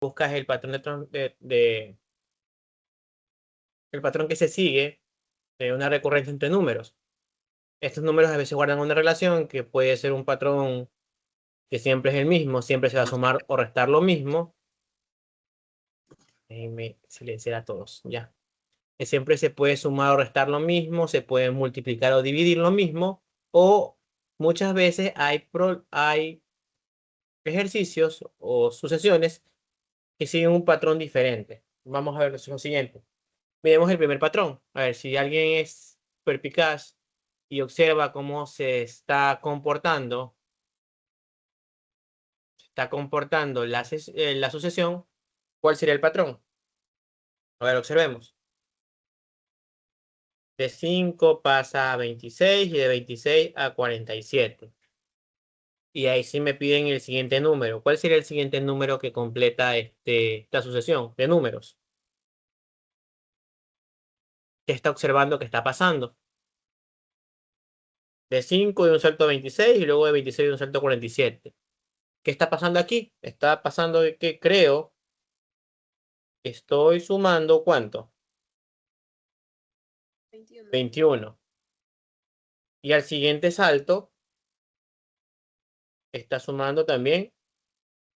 buscas el patrón el patrón que se sigue de una recurrencia entre números. Estos números a veces guardan una relación que puede ser un patrón que siempre es el mismo, siempre se va a sumar o restar lo mismo. Déjenme silenciar a todos, ya. Que siempre se puede sumar o restar lo mismo, se puede multiplicar o dividir lo mismo, o muchas veces hay ejercicios o sucesiones que siguen un patrón diferente. Vamos a ver lo siguiente. Miremos el primer patrón. A ver, si alguien es perspicaz y observa cómo se está comportando la sucesión, ¿cuál sería el patrón? A ver, observemos. De 5 pasa a 26 y de 26 a 47. Y ahí sí me piden el siguiente número. ¿Cuál sería el siguiente número que completa esta sucesión de números? ¿Qué está observando que está pasando? De 5 de un salto a 26 y luego de 26 de un salto a 47. ¿Qué está pasando aquí? Está pasando de que creo que estoy sumando ¿cuánto? 21. 21. Y al siguiente salto está sumando también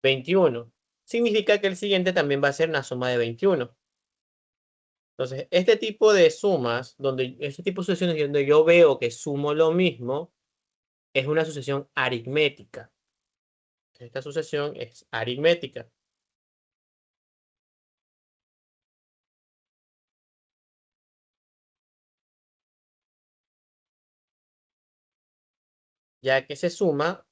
21. Significa que el siguiente también va a ser una suma de 21. Entonces, este tipo de sumas, este tipo de sucesiones donde yo veo que sumo lo mismo, es una sucesión aritmética. Esta sucesión es aritmética. Ya que se suma,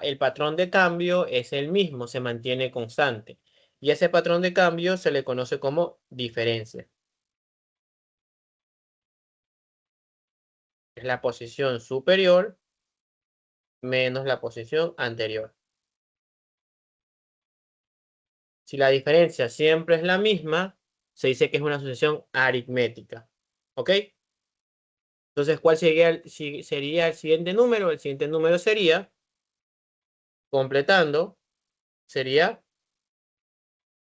el patrón de cambio es el mismo, se mantiene constante. Y ese patrón de cambio se le conoce como diferencia. Es la posición superior menos la posición anterior. Si la diferencia siempre es la misma, se dice que es una sucesión aritmética. ¿Ok? Entonces, ¿cuál sería el siguiente número? El siguiente número sería, completando,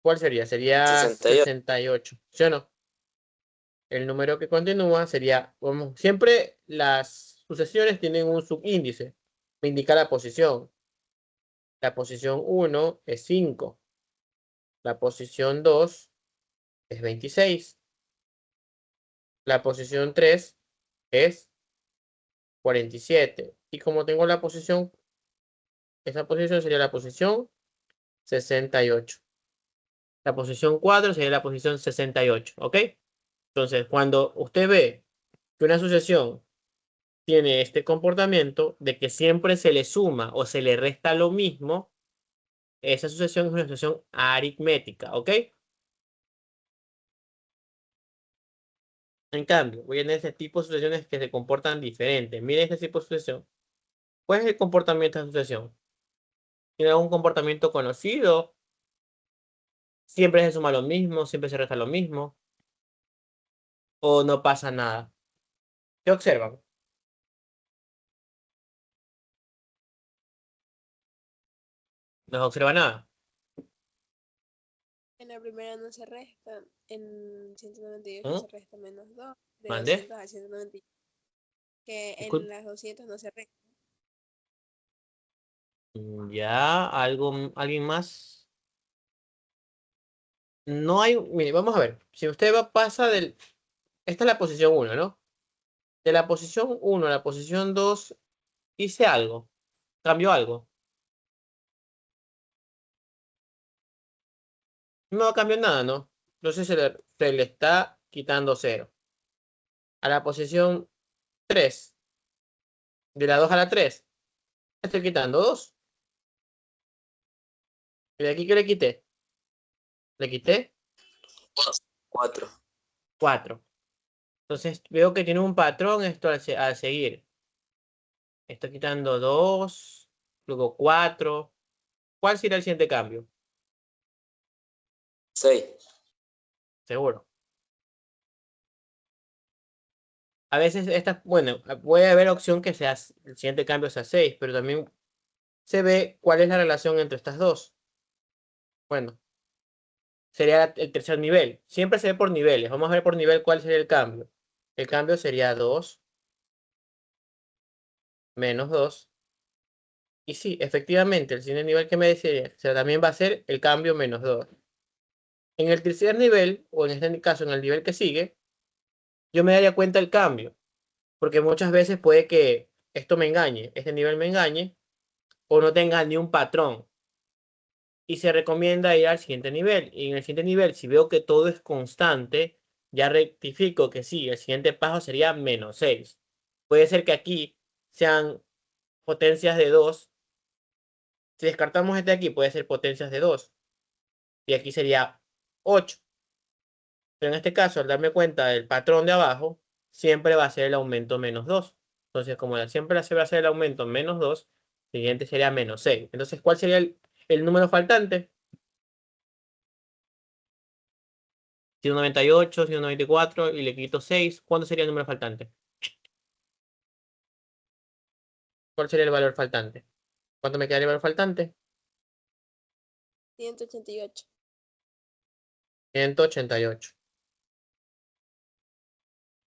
¿cuál sería? Sería 68. 68, ¿sí o no? El número que continúa sería, siempre las sucesiones tienen un subíndice, me indica la posición. La posición 1 es 5. La posición 2 es 26. La posición 3 es 47. Y como tengo la posición, esa posición sería la posición 68. La posición 4 sería la posición 68, ¿ok? Entonces, cuando usted ve que una sucesión tiene este comportamiento de que siempre se le suma o se le resta lo mismo, esa sucesión es una sucesión aritmética, ¿ok? En cambio, voy a tener este tipo de sucesiones que se comportan diferente. Miren este tipo de sucesión. ¿Cuál es el comportamiento de esta sucesión? ¿Tiene algún comportamiento conocido? ¿Siempre se suma lo mismo? ¿Siempre se resta lo mismo? ¿O no pasa nada? ¿Qué observan? No se observa nada. En la primera no se resta, en 198 ¿Mm? se resta menos 2, de ¿Mande? 200 a 198, que en Disculpe. las 200 no se resta. Ya, ¿alguien más? No hay, mire, vamos a ver. Si usted pasa esta es la posición 1, ¿no? De la posición 1 a la posición 2, hice algo. Cambió algo. No cambió nada, ¿no? Entonces se le está quitando 0. A la posición 3, de la 2 a la 3, le estoy quitando 2. ¿Y de aquí qué le quité? Le quité 4. 4. Entonces veo que tiene un patrón esto al seguir. Estoy quitando 2, luego 4. ¿Cuál será el siguiente cambio? 6. Seguro. A veces bueno, puede haber opción que sea el siguiente cambio sea 6, pero también se ve cuál es la relación entre estas dos. Bueno, sería el tercer nivel. Siempre se ve por niveles. Vamos a ver por nivel cuál sería el cambio. El cambio sería 2 menos 2. Y sí, efectivamente, el siguiente nivel que me decía, o sea, también va a ser el cambio menos 2. En el tercer nivel, o en este caso en el nivel que sigue, yo me daría cuenta del cambio. Porque muchas veces puede que esto me engañe, este nivel me engañe, o no tenga ni un patrón. Y se recomienda ir al siguiente nivel. Y en el siguiente nivel, si veo que todo es constante, ya rectifico que sí, el siguiente paso sería menos 6. Puede ser que aquí sean potencias de 2. Si descartamos este de aquí, puede ser potencias de 2. Y aquí sería 8. Pero en este caso, al darme cuenta del patrón de abajo, siempre va a ser el aumento menos 2. Entonces, como siempre se va a ser el aumento menos 2, el siguiente sería menos 6. Entonces, ¿cuál sería el número faltante? 198, 194 y le quito 6. ¿Cuánto sería el número faltante? ¿Cuál sería el valor faltante? ¿Cuánto me quedaría el valor faltante? 188. 188.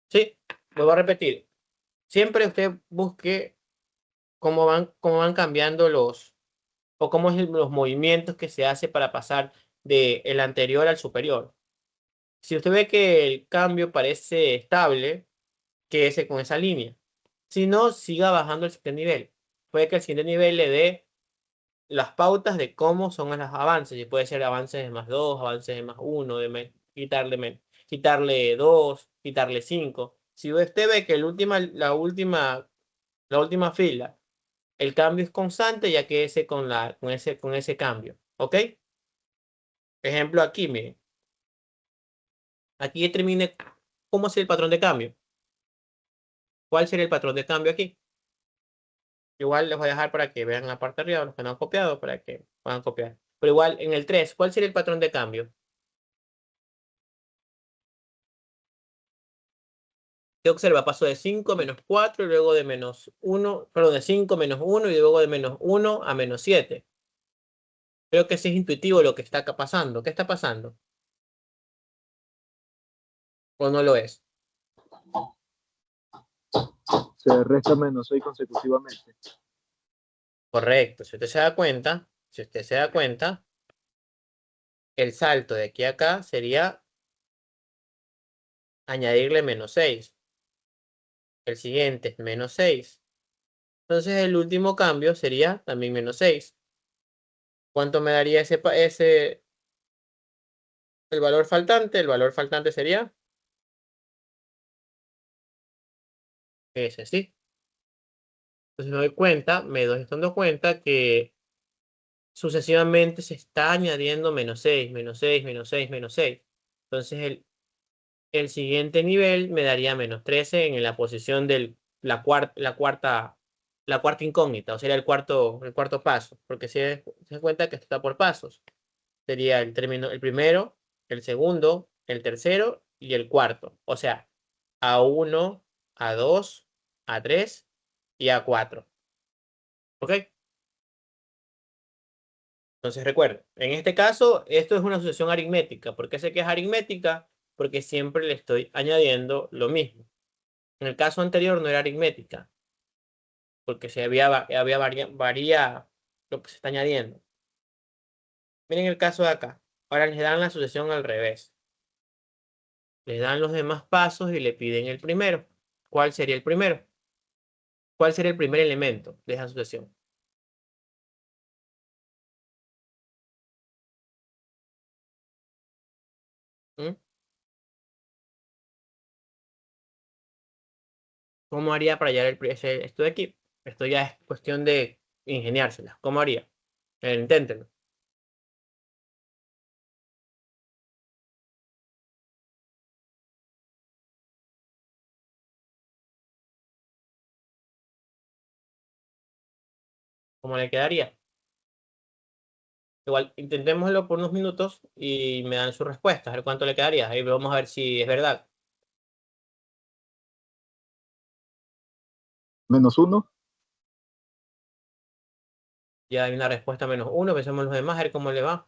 Sí, vuelvo a repetir. Siempre usted busque cómo van cambiando o cómo es los movimientos que se hace para pasar del anterior al superior. Si usted ve que el cambio parece estable, quédese con esa línea. Si no, siga bajando el siguiente nivel. Puede que el siguiente nivel le dé las pautas de cómo son los avances. Y puede ser avances de más 2, avances de más 1, quitarle 2, quitarle 5. Si usted ve que la última fila, el cambio es constante, ya que ese con ese cambio. ¿Ok? Ejemplo aquí, miren. Aquí determine cómo es el patrón de cambio. ¿Cuál sería el patrón de cambio aquí? Igual les voy a dejar para que vean la parte de arriba, los que no han copiado, para que puedan copiar. Pero igual, en el 3, ¿cuál sería el patrón de cambio? Se observa, paso de 5 menos 4 y luego de menos 1, perdón, de 5 menos 1 y luego de menos 1 a menos 7. Creo que sí es intuitivo lo que está acá pasando. ¿Qué está pasando? ¿O no lo es? Se resta menos 6 consecutivamente. Correcto. Si usted se da cuenta, el salto de aquí a acá sería añadirle menos 6. El siguiente es menos 6. Entonces el último cambio sería también menos 6. ¿Cuánto me daría el valor faltante? El valor faltante sería ese, ¿sí? Entonces me doy dando cuenta que sucesivamente se está añadiendo menos 6, menos 6, menos 6, menos 6. Entonces el siguiente nivel me daría menos 13 en la posición de la cuarta incógnita, o sería el cuarto paso, porque se da cuenta que esto está por pasos. Sería el primero, el segundo, el tercero y el cuarto. O sea, A1, A2, A3 y A4. ¿Ok? Entonces recuerden, en este caso, esto es una sucesión aritmética. ¿Por qué sé que es aritmética? Porque siempre le estoy añadiendo lo mismo. En el caso anterior no era aritmética, porque varía lo que se está añadiendo. Miren el caso de acá. Ahora les dan la sucesión al revés. Les dan los demás pasos y le piden el primero. ¿Cuál sería el primero? ¿Cuál sería el primer elemento de esa sucesión? ¿Mm? ¿Cómo haría para hallar esto de aquí? Esto ya es cuestión de ingeniársela. ¿Cómo haría? Inténtenlo. ¿Cómo le quedaría? Igual, intentémoslo por unos minutos y me dan su respuesta, a ver cuánto le quedaría. Ahí vamos a ver si es verdad. Menos 1. Ya hay una respuesta -1. Pensemos en los demás, a ver cómo le va.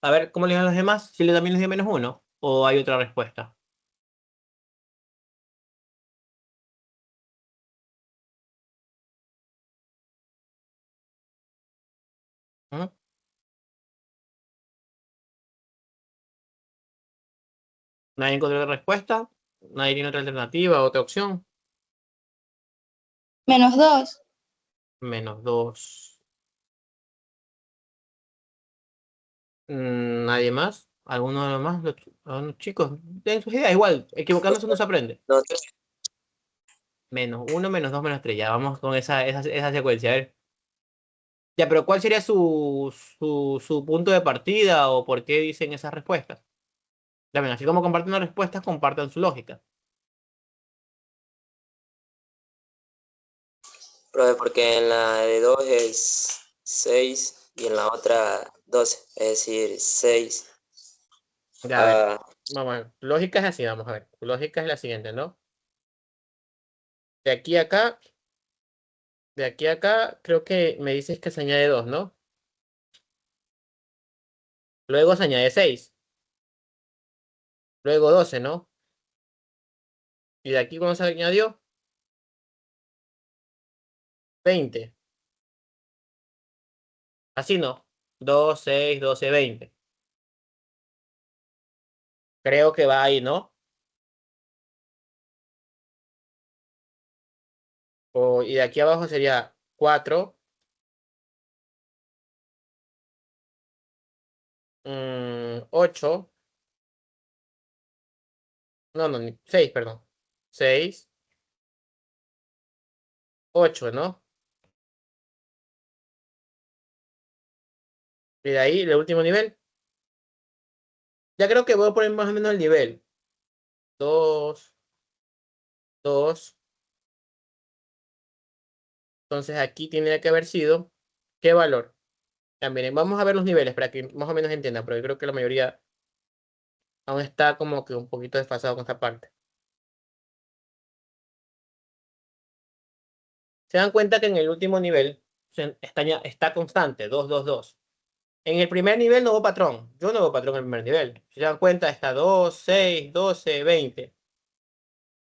A ver, ¿cómo le dan los demás? ¿Si le también les dio menos 1? ¿O hay otra respuesta? ¿Mm? ¿Nadie encontró otra respuesta? ¿Nadie tiene otra alternativa, otra opción? -2. Menos 2. ¿Nadie más? ¿Alguno de los más? Algunos chicos, den sus ideas. Igual, equivocándose no se aprende. No, 3. Menos 1, menos 2, menos 3. Ya, vamos con esa secuencia. A ver. Ya, pero ¿cuál sería su punto de partida o por qué dicen esas respuestas? Ya ven, así como comparten las respuestas, compartan su lógica. Profe, porque en la de 2 es 6 y en la otra 12, es decir, 6. Ya, a ver, vamos a ver. Lógica es así, vamos a ver. Lógica es la siguiente, ¿no? De aquí a acá, de aquí a acá, creo que me dices que se añade 2, ¿no? Luego se añade 6. Luego 12, ¿no? Y de aquí, ¿cuándo se añadió? 20. Así no. 2, 6, 12, 20. Creo que va ahí, ¿no? Y de aquí abajo sería 4, 8. No, no, 6, perdón. 6, 8, ¿no? Y de ahí, el último nivel. Ya creo que voy a poner más o menos el nivel. 2, 2. Entonces aquí tiene que haber sido, ¿qué valor? También vamos a ver los niveles para que más o menos entiendan, pero yo creo que la mayoría aún está como que un poquito desfasado con esta parte. Se dan cuenta que en el último nivel está constante, 2, 2, 2. En el primer nivel no hubo patrón. Yo no hubo patrón en el primer nivel. Si se dan cuenta, está 2, 6, 12, 20.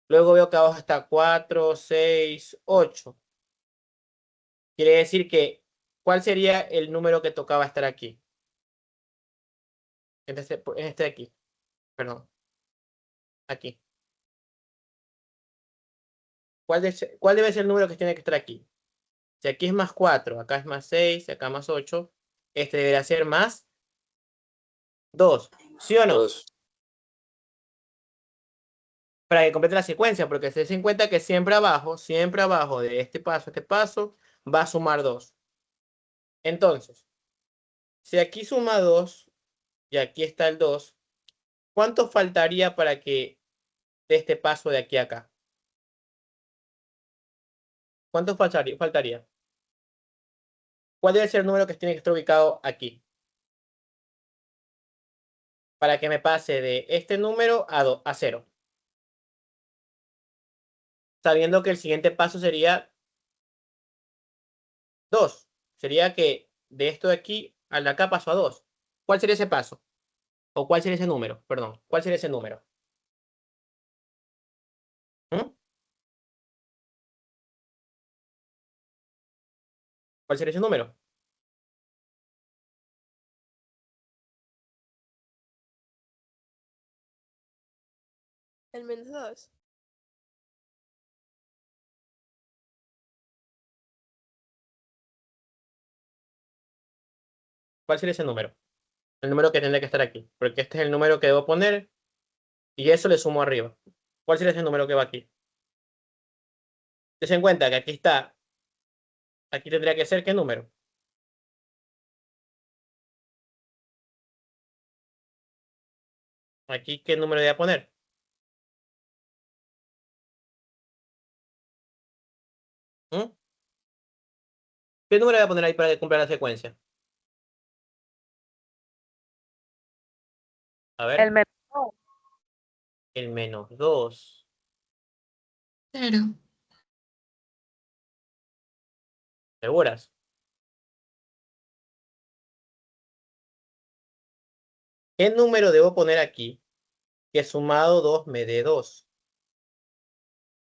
Luego veo que abajo está 4, 6, 8. Quiere decir que, ¿cuál sería el número que tocaba estar aquí? En este de aquí. Perdón. Aquí. ¿Cuál debe ser el número que tiene que estar aquí? Si aquí es más 4, acá es más 6, acá más 8, este debería ser más 2. ¿Sí o no? 2. Para que complete la secuencia, porque se den cuenta que siempre abajo de este paso a este paso, va a sumar 2. Entonces, si aquí suma 2 y aquí está el 2, ¿cuánto faltaría para que de este paso de aquí a acá? ¿Cuánto faltaría? ¿Cuál debe ser el número que tiene que estar ubicado aquí? Para que me pase de este número a 0. Sabiendo que el siguiente paso sería 2. Sería que de esto de aquí al de acá paso a 2. ¿Cuál sería ese paso? ¿O cuál sería ese número? Perdón, ¿cuál sería ese número? ¿Mm? ¿Cuál sería ese número? El -2. ¿Cuál sería ese número? El número que tendría que estar aquí. Porque este es el número que debo poner y eso le sumo arriba. ¿Cuál sería ese número que va aquí? Ten en cuenta que aquí está. Aquí tendría que ser ¿qué número? Aquí ¿qué número voy a poner? ¿Mm? ¿Qué número voy a poner ahí para que cumpla la secuencia? A El ver, -2. el -2. 0. ¿Seguras? ¿Qué número debo poner aquí? Que sumado 2 me dé 2.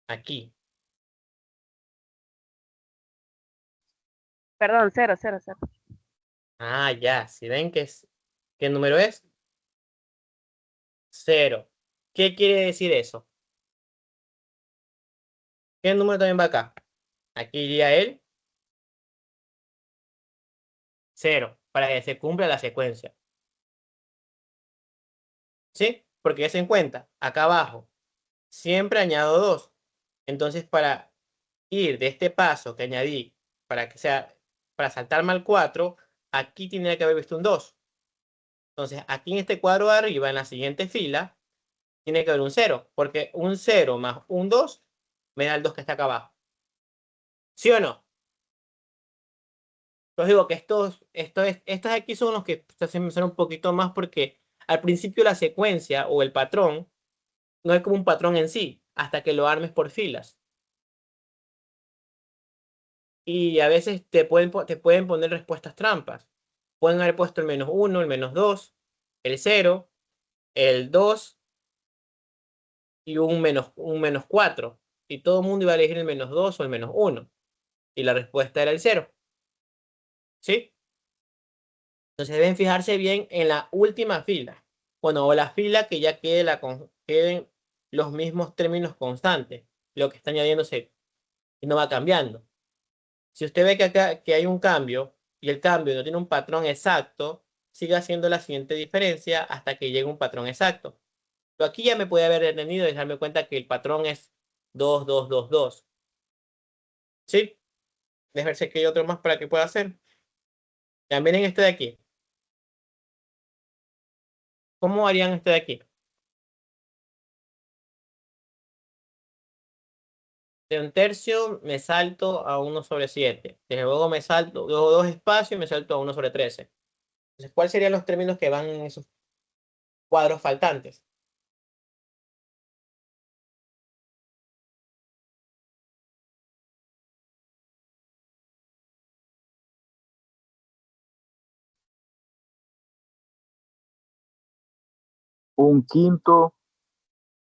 Aquí. Perdón, 0, 0, 0. Ah, ya. Si ven que es... ¿Qué número es? 0. ¿Qué quiere decir eso? ¿Qué número también va acá? Aquí iría el 0 para que se cumpla la secuencia. ¿Sí? Porque es en cuenta. Acá abajo. Siempre añado 2. Entonces, para ir de este paso que añadí, para que sea, para saltarme al 4, aquí tiene que haber visto un 2. Entonces, aquí en este cuadro de arriba, en la siguiente fila, tiene que haber un 0, porque un 0 más un 2 me da el 2 que está acá abajo. ¿Sí o no? Os digo que estos aquí son los que se me suenan un poquito más porque al principio la secuencia o el patrón no es como un patrón en sí, hasta que lo armes por filas. Y a veces te pueden poner respuestas trampas. Pueden haber puesto el -1, el -2, el 0, el 2 y un -4. Y todo el mundo iba a elegir el -2 o el -1. Y la respuesta era el 0. ¿Sí? Entonces deben fijarse bien en la última fila. Bueno, o la fila que ya queden los mismos términos constantes. Lo que está añadiéndose y no va cambiando. Si usted ve que acá que hay un cambio y el cambio no tiene un patrón exacto, siga haciendo la siguiente diferencia hasta que llegue un patrón exacto. Pero aquí ya me puede haber detenido y darme cuenta que el patrón es 2, 2, 2, 2. ¿Sí? Déjame ver si aquí hay otro más para que pueda hacer. También en este de aquí. ¿Cómo harían este de aquí? De un tercio me salto a 1/7. Desde luego me salto, luego 2 espacios y me salto a 1/13. Entonces, ¿cuáles serían los términos que van en esos cuadros faltantes? Un quinto,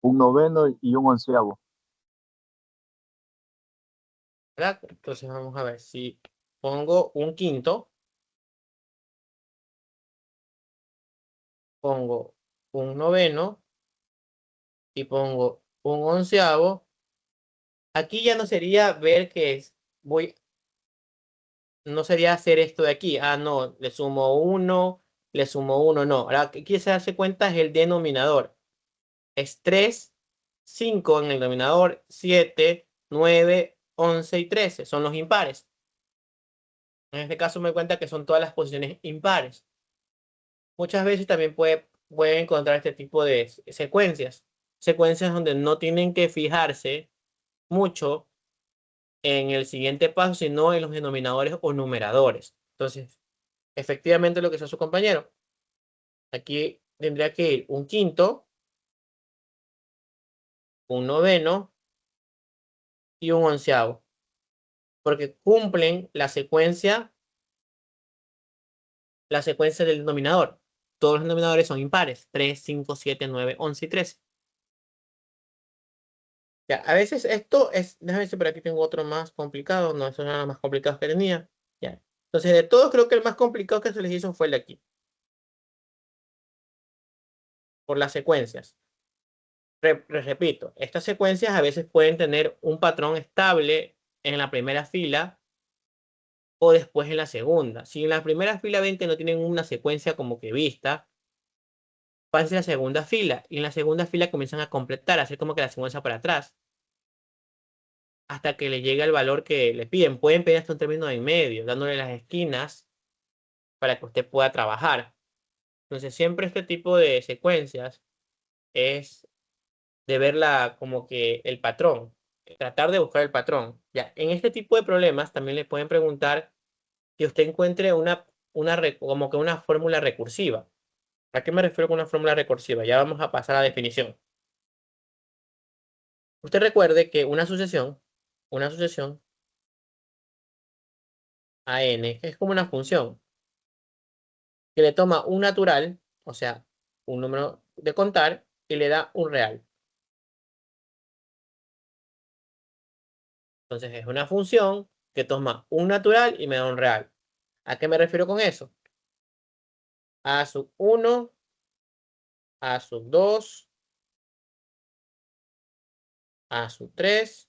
un noveno y un onceavo. ¿Verdad? Entonces vamos a ver si pongo un quinto, pongo un noveno y pongo un onceavo. Aquí ya no sería ver que no sería hacer esto de aquí. Ah, no, le sumo uno, no. Ahora, aquí se darse cuenta es el denominador. Es 3, 5 en el denominador, 7, 9, 11 y 13. Son los impares. En este caso me doy cuenta que son todas las posiciones impares. Muchas veces también puede encontrar este tipo de secuencias. Secuencias donde no tienen que fijarse mucho en el siguiente paso, sino en los denominadores o numeradores. Entonces, efectivamente lo que hizo su compañero. Aquí tendría que ir un quinto, un noveno y un onceavo. Porque cumplen la secuencia del denominador. Todos los denominadores son impares. 3, 5, 7, 9, 11 y 13. Ya, a veces esto es, déjame ver si por aquí tengo otro más complicado. No, eso es nada más complicado que tenía. Ya. Entonces, de todos creo que el más complicado que se les hizo fue el de aquí. Por las secuencias. Repito, estas secuencias a veces pueden tener un patrón estable en la primera fila o después en la segunda. Si en la primera fila ven que no tienen una secuencia como que vista, pasen a la segunda fila y en la segunda fila comienzan a completar, hacer como que la secuencia para atrás hasta que le llegue el valor que le piden. Pueden pedir hasta un término de en medio, dándole las esquinas para que usted pueda trabajar. Entonces, siempre este tipo de secuencias es de verla como que el patrón, tratar de buscar el patrón. Ya, en este tipo de problemas también le pueden preguntar que usted encuentre como que una fórmula recursiva. ¿A qué me refiero con una fórmula recursiva? Ya vamos a pasar a la definición. Usted recuerde que una sucesión a n es como una función que le toma un natural, o sea, un número de contar y le da un real. Entonces es una función que toma un natural y me da un real. ¿A qué me refiero con eso? A sub 1, A sub 2, A sub 3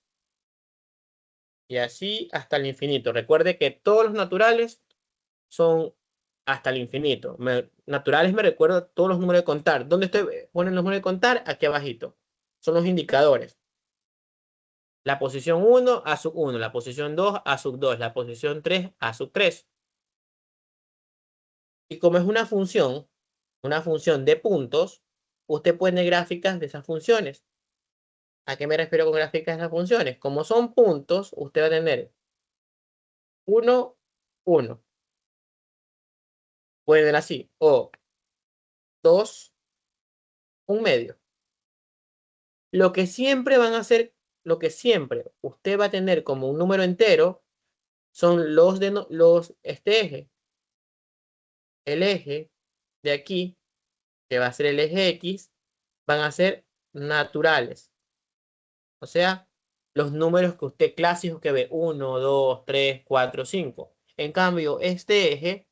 y así hasta el infinito. Recuerde que todos los naturales son hasta el infinito. Naturales me recuerdo todos los números de contar. ¿Dónde estoy? Ponen los números de contar aquí abajito. Son los indicadores. La posición 1, A sub 1. La posición 2, A sub 2. La posición 3, A sub 3. Y como es una función de puntos, usted puede tener gráficas de esas funciones. ¿A qué me refiero con gráficas de esas funciones? Como son puntos, usted va a tener 1, 1. Puede ver así. O 2, un medio. Lo que siempre van a hacer, lo que siempre usted va a tener como un número entero son este eje. El eje de aquí, que va a ser el eje X, van a ser naturales. O sea, los números que usted clásicos que ve, 1, 2, 3, 4, 5. En cambio, este eje,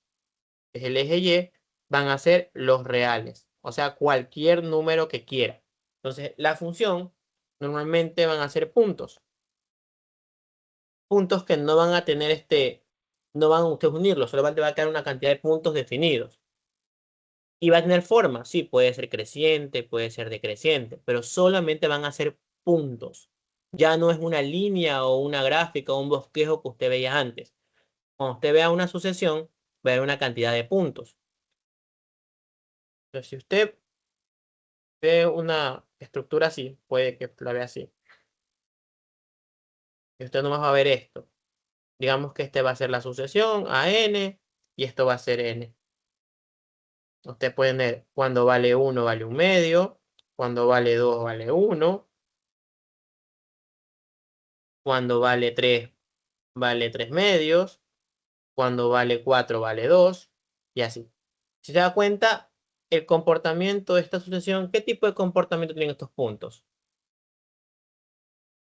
es el eje Y, van a ser los reales. O sea, cualquier número que quiera. Entonces, la función normalmente van a ser puntos. Puntos que no van a tener no van a ustedes unirlos, solamente va a quedar una cantidad de puntos definidos. Y va a tener forma, sí, puede ser creciente, puede ser decreciente, pero solamente van a ser puntos. Ya no es una línea o una gráfica o un bosquejo que usted veía antes. Cuando usted vea una sucesión, va a ver una cantidad de puntos. Entonces, si usted ve una estructura así, puede que la vea así. Y usted nomás va a ver esto. Digamos que este va a ser la sucesión a n y esto va a ser n. Usted puede ver cuando vale 1 vale un medio, cuando vale 2 vale 1, cuando vale 3 vale 3 medios, cuando vale 4 vale 2 y así. Si se da cuenta, el comportamiento de esta sucesión, ¿qué tipo de comportamiento tienen estos puntos?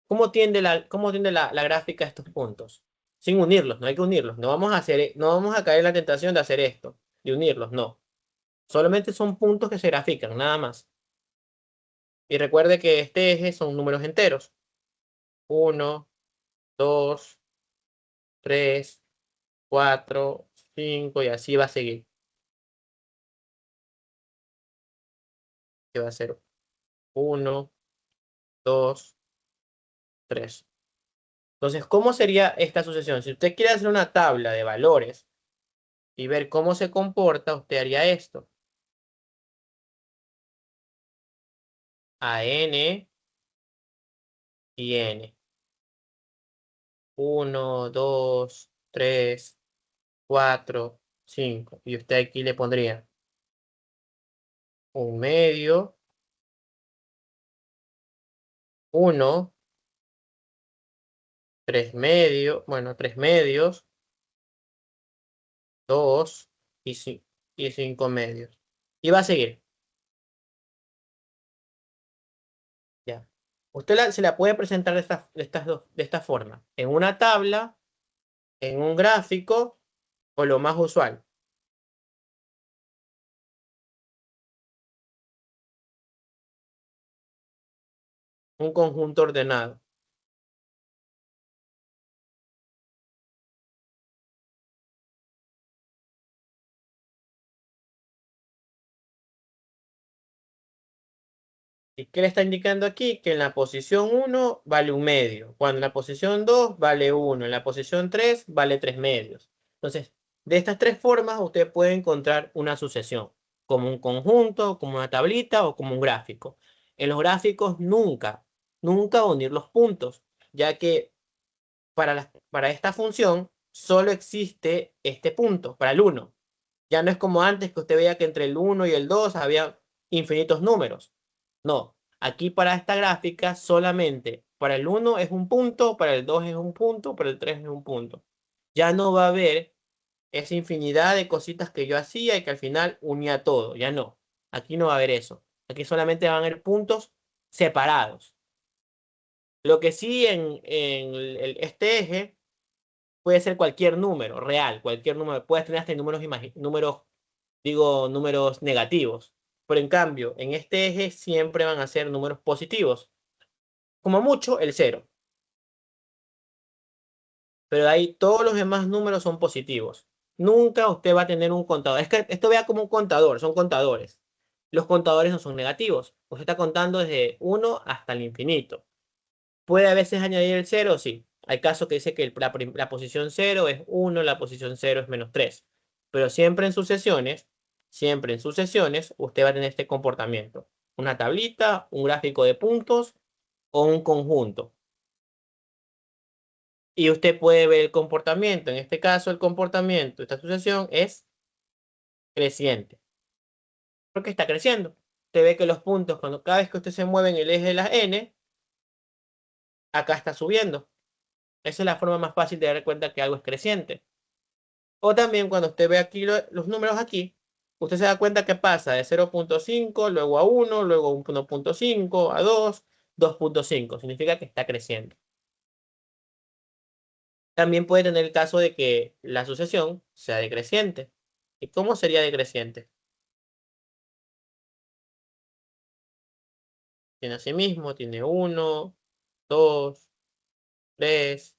¿Cómo tiende la gráfica a estos puntos? Sin unirlos, no hay que unirlos. No vamos a caer en la tentación de hacer esto, de unirlos, no. Solamente son puntos que se grafican, nada más. Y recuerde que este eje son números enteros. 1, 2, 3, 4, 5 y así va a seguir. Que va a ser 1, 2, 3. Entonces, ¿cómo sería esta sucesión? Si usted quiere hacer una tabla de valores y ver cómo se comporta, usted haría esto. A n y n. 1, 2, 3, 4, 5. Y usted aquí le pondría un medio, 1, 3 medios, bueno, 3 medios, 2 y 5 medios. Y va a seguir. Ya. Usted se la puede presentar de esta forma. En una tabla, en un gráfico o lo más usual. Un conjunto ordenado. ¿Y qué le está indicando aquí? Que en la posición 1 vale un medio. Cuando en la posición 2 vale 1. En la posición 3 vale 3 medios. Entonces, de estas tres formas usted puede encontrar una sucesión. Como un conjunto, como una tablita o como un gráfico. En los gráficos nunca unir los puntos. Ya que para esta función solo existe este punto, para el 1. Ya no es como antes que usted veía que entre el 1 y el 2 había infinitos números. No, aquí para esta gráfica solamente para el 1 es un punto, para el 2 es un punto, para el 3 es un punto. Ya no va a haber esa infinidad de cositas que yo hacía y que al final unía todo, ya no. Aquí no va a haber eso. Aquí solamente van a haber puntos separados. Lo que sí en este eje puede ser cualquier número real, cualquier número. Puedes tener hasta números negativos. Pero en cambio, en este eje siempre van a ser números positivos. Como mucho, el 0. Pero ahí todos los demás números son positivos. Nunca usted va a tener un contador. Es que esto vea como un contador, son contadores. Los contadores no son negativos. Usted está contando desde 1 hasta el infinito. ¿Puede a veces añadir el 0? Sí. Hay casos que dice que la posición 0 es 1, la posición 0 es -3. Pero siempre en sucesiones, usted va a tener este comportamiento. Una tablita, un gráfico de puntos o un conjunto. Y usted puede ver el comportamiento. En este caso, el comportamiento de esta sucesión es creciente. Porque está creciendo. Usted ve que los puntos, cada vez que usted se mueve en el eje de las n, acá está subiendo. Esa es la forma más fácil de dar cuenta que algo es creciente. O también cuando usted ve aquí los números aquí, usted se da cuenta que pasa de 0.5, luego a 1, luego a 1.5, a 2, 2.5. Significa que está creciendo. También puede tener el caso de que la sucesión sea decreciente. ¿Y cómo sería decreciente? Tiene así mismo, tiene 1, 2, 3,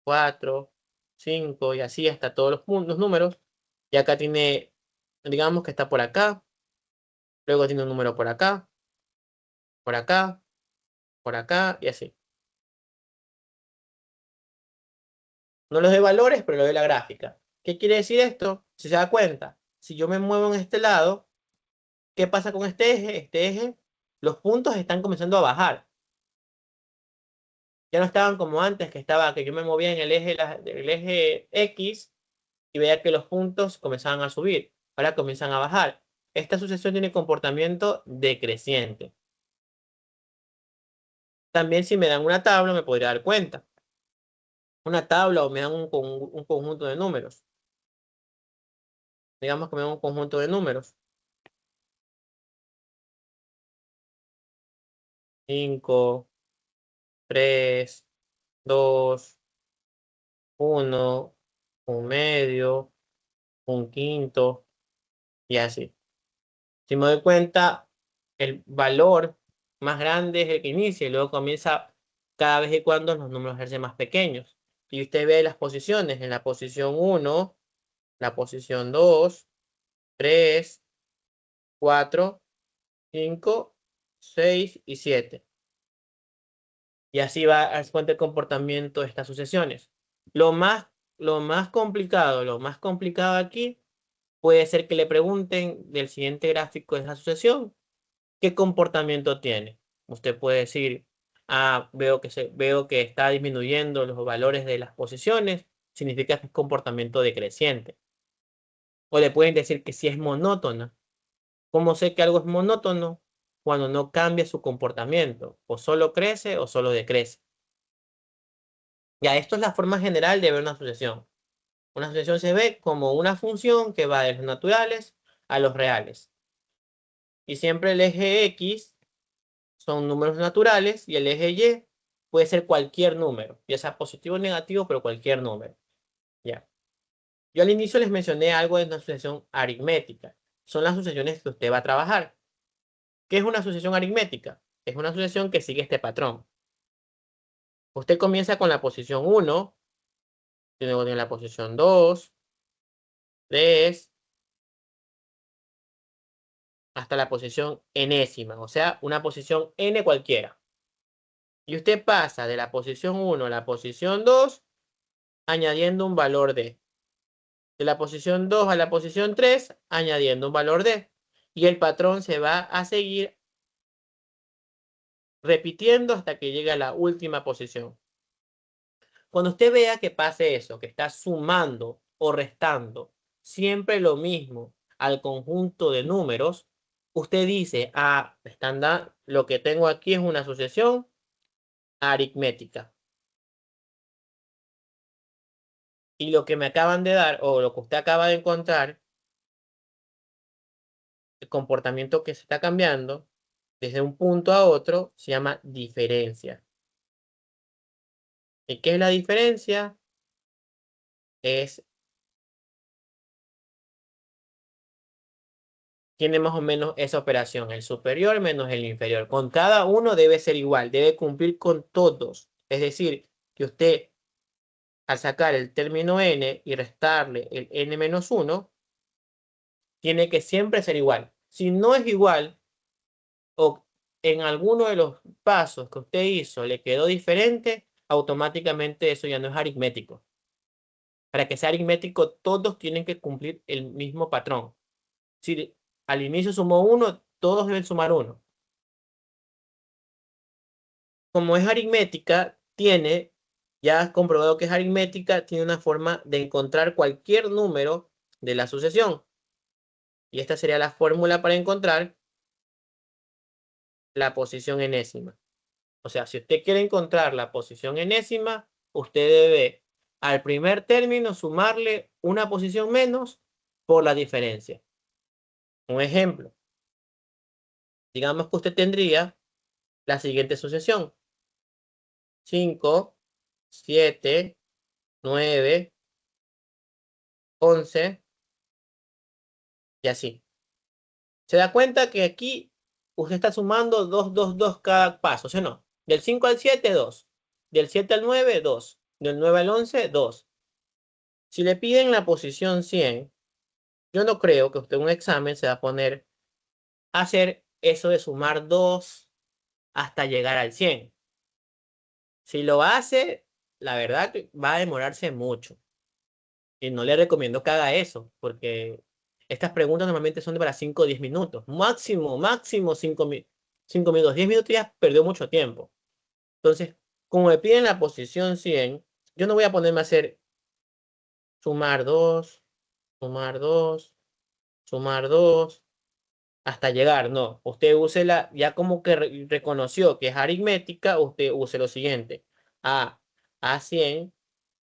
4, 5 y así hasta todos los números. Y acá tiene, digamos que está por acá, luego tiene un número por acá, por acá, por acá y así. No les doy valores, pero le doy la gráfica. ¿Qué quiere decir esto? Si se da cuenta, si yo me muevo en este lado, ¿qué pasa con este eje? Este eje, los puntos están comenzando a bajar. Ya no estaban como antes, que yo me movía en el eje X y veía que los puntos comenzaban a subir. Ahora comienzan a bajar. Esta sucesión tiene comportamiento decreciente. También si me dan una tabla me podría dar cuenta. Una tabla o me dan un conjunto de números. Digamos que me dan un conjunto de números. 5, 3, 2, 1, un medio, un quinto y así. Si me doy cuenta, el valor más grande es el que inicia y luego comienza cada vez y cuando los números se hacen más pequeños. Y usted ve las posiciones, en la posición 1, la posición 2, 3, 4, 5, 6 y 7. Y así va a dar cuenta el comportamiento de estas sucesiones. Lo más complicado aquí puede ser que le pregunten del siguiente gráfico de esa sucesión, ¿qué comportamiento tiene? Usted puede decir, veo que está disminuyendo los valores de las posiciones, significa que es comportamiento decreciente. O le pueden decir que si es monótona. ¿Cómo sé que algo es monótono? Cuando no cambia su comportamiento, o solo crece o solo decrece. Ya, esto es la forma general de ver una sucesión. Una sucesión se ve como una función que va de los naturales a los reales. Y siempre el eje X son números naturales y el eje Y puede ser cualquier número, ya sea positivo o negativo, pero cualquier número. Ya. Yo al inicio les mencioné algo de una sucesión aritmética. Son las sucesiones que usted va a trabajar. ¿Qué es una sucesión aritmética? Es una sucesión que sigue este patrón. Usted comienza con la posición 1, luego tiene la posición 2, 3, hasta la posición enésima, o sea, una posición n cualquiera. Y usted pasa de la posición 1 a la posición 2 añadiendo un valor de la posición 2 a la posición 3 añadiendo un valor de. Y el patrón se va a seguir repitiendo hasta que llegue a la última posición. Cuando usted vea que pase eso, que está sumando o restando siempre lo mismo al conjunto de números, usted dice, lo que tengo aquí es una sucesión aritmética. Y lo que me acaban de dar, o lo que usted acaba de encontrar, el comportamiento que se está cambiando desde un punto a otro se llama diferencia. ¿Y qué es la diferencia? Tiene más o menos esa operación, el superior menos el inferior. Con cada uno debe ser igual, debe cumplir con todos. Es decir, que usted al sacar el término n y restarle el n menos 1, tiene que siempre ser igual. Si no es igual, o en alguno de los pasos que usted hizo le quedó diferente, automáticamente eso ya no es aritmético. Para que sea aritmético, todos tienen que cumplir el mismo patrón. Si al inicio sumó 1, todos deben sumar 1. Como es aritmética, ya has comprobado que es aritmética, tiene una forma de encontrar cualquier número de la sucesión. Y esta sería la fórmula para encontrar la posición enésima. O sea, si usted quiere encontrar la posición enésima, usted debe al primer término sumarle una posición menos por la diferencia. Un ejemplo. Digamos que usted tendría la siguiente sucesión. 5, 7, 9, 11 y así. Se da cuenta que aquí usted está sumando 2, 2, 2 cada paso, ¿sí o no? Del 5 al 7, 2. Del 7 al 9, 2. Del 9 al 11, 2. Si le piden la posición 100, yo no creo que usted en un examen se va a poner a hacer eso de sumar 2 hasta llegar al 100. Si lo hace, la verdad que va a demorarse mucho. Y no le recomiendo que haga eso, porque estas preguntas normalmente son de para 5 o 10 minutos. Máximo 5 minutos. 10 minutos ya perdió mucho tiempo. Entonces, como me piden la posición 100, yo no voy a ponerme a hacer sumar 2, sumar 2, sumar 2, hasta llegar. No, usted use ya como que reconoció que es aritmética, usted use lo siguiente. A 100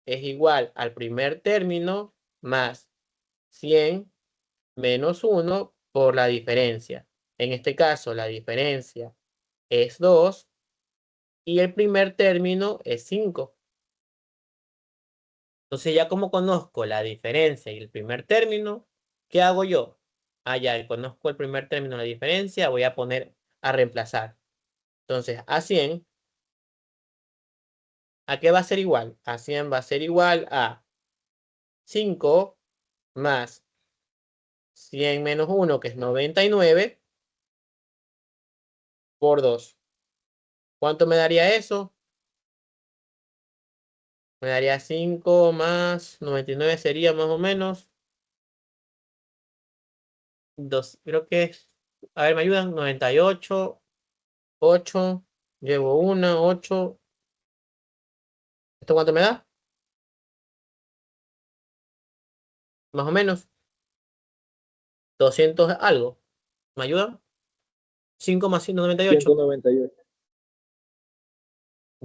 es igual al primer término más 100 menos 1 por la diferencia. En este caso, la diferencia es 2 y el primer término es 5. Entonces, ya como conozco la diferencia y el primer término, ¿qué hago yo? Ya conozco el primer término, la diferencia, voy a poner a reemplazar. Entonces, a 100, ¿a qué va a ser igual? A 100 va a ser igual a 5 más 100 menos 1, que es 99, por 2. ¿Cuánto me daría eso? Me daría 5 más 99 sería más o menos 2. Creo que es, a ver, me ayudan, 98, 8, llevo 1, 8. ¿Esto cuánto me da? Más o menos 200 algo. ¿Me ayudan? 5 más 198. 198.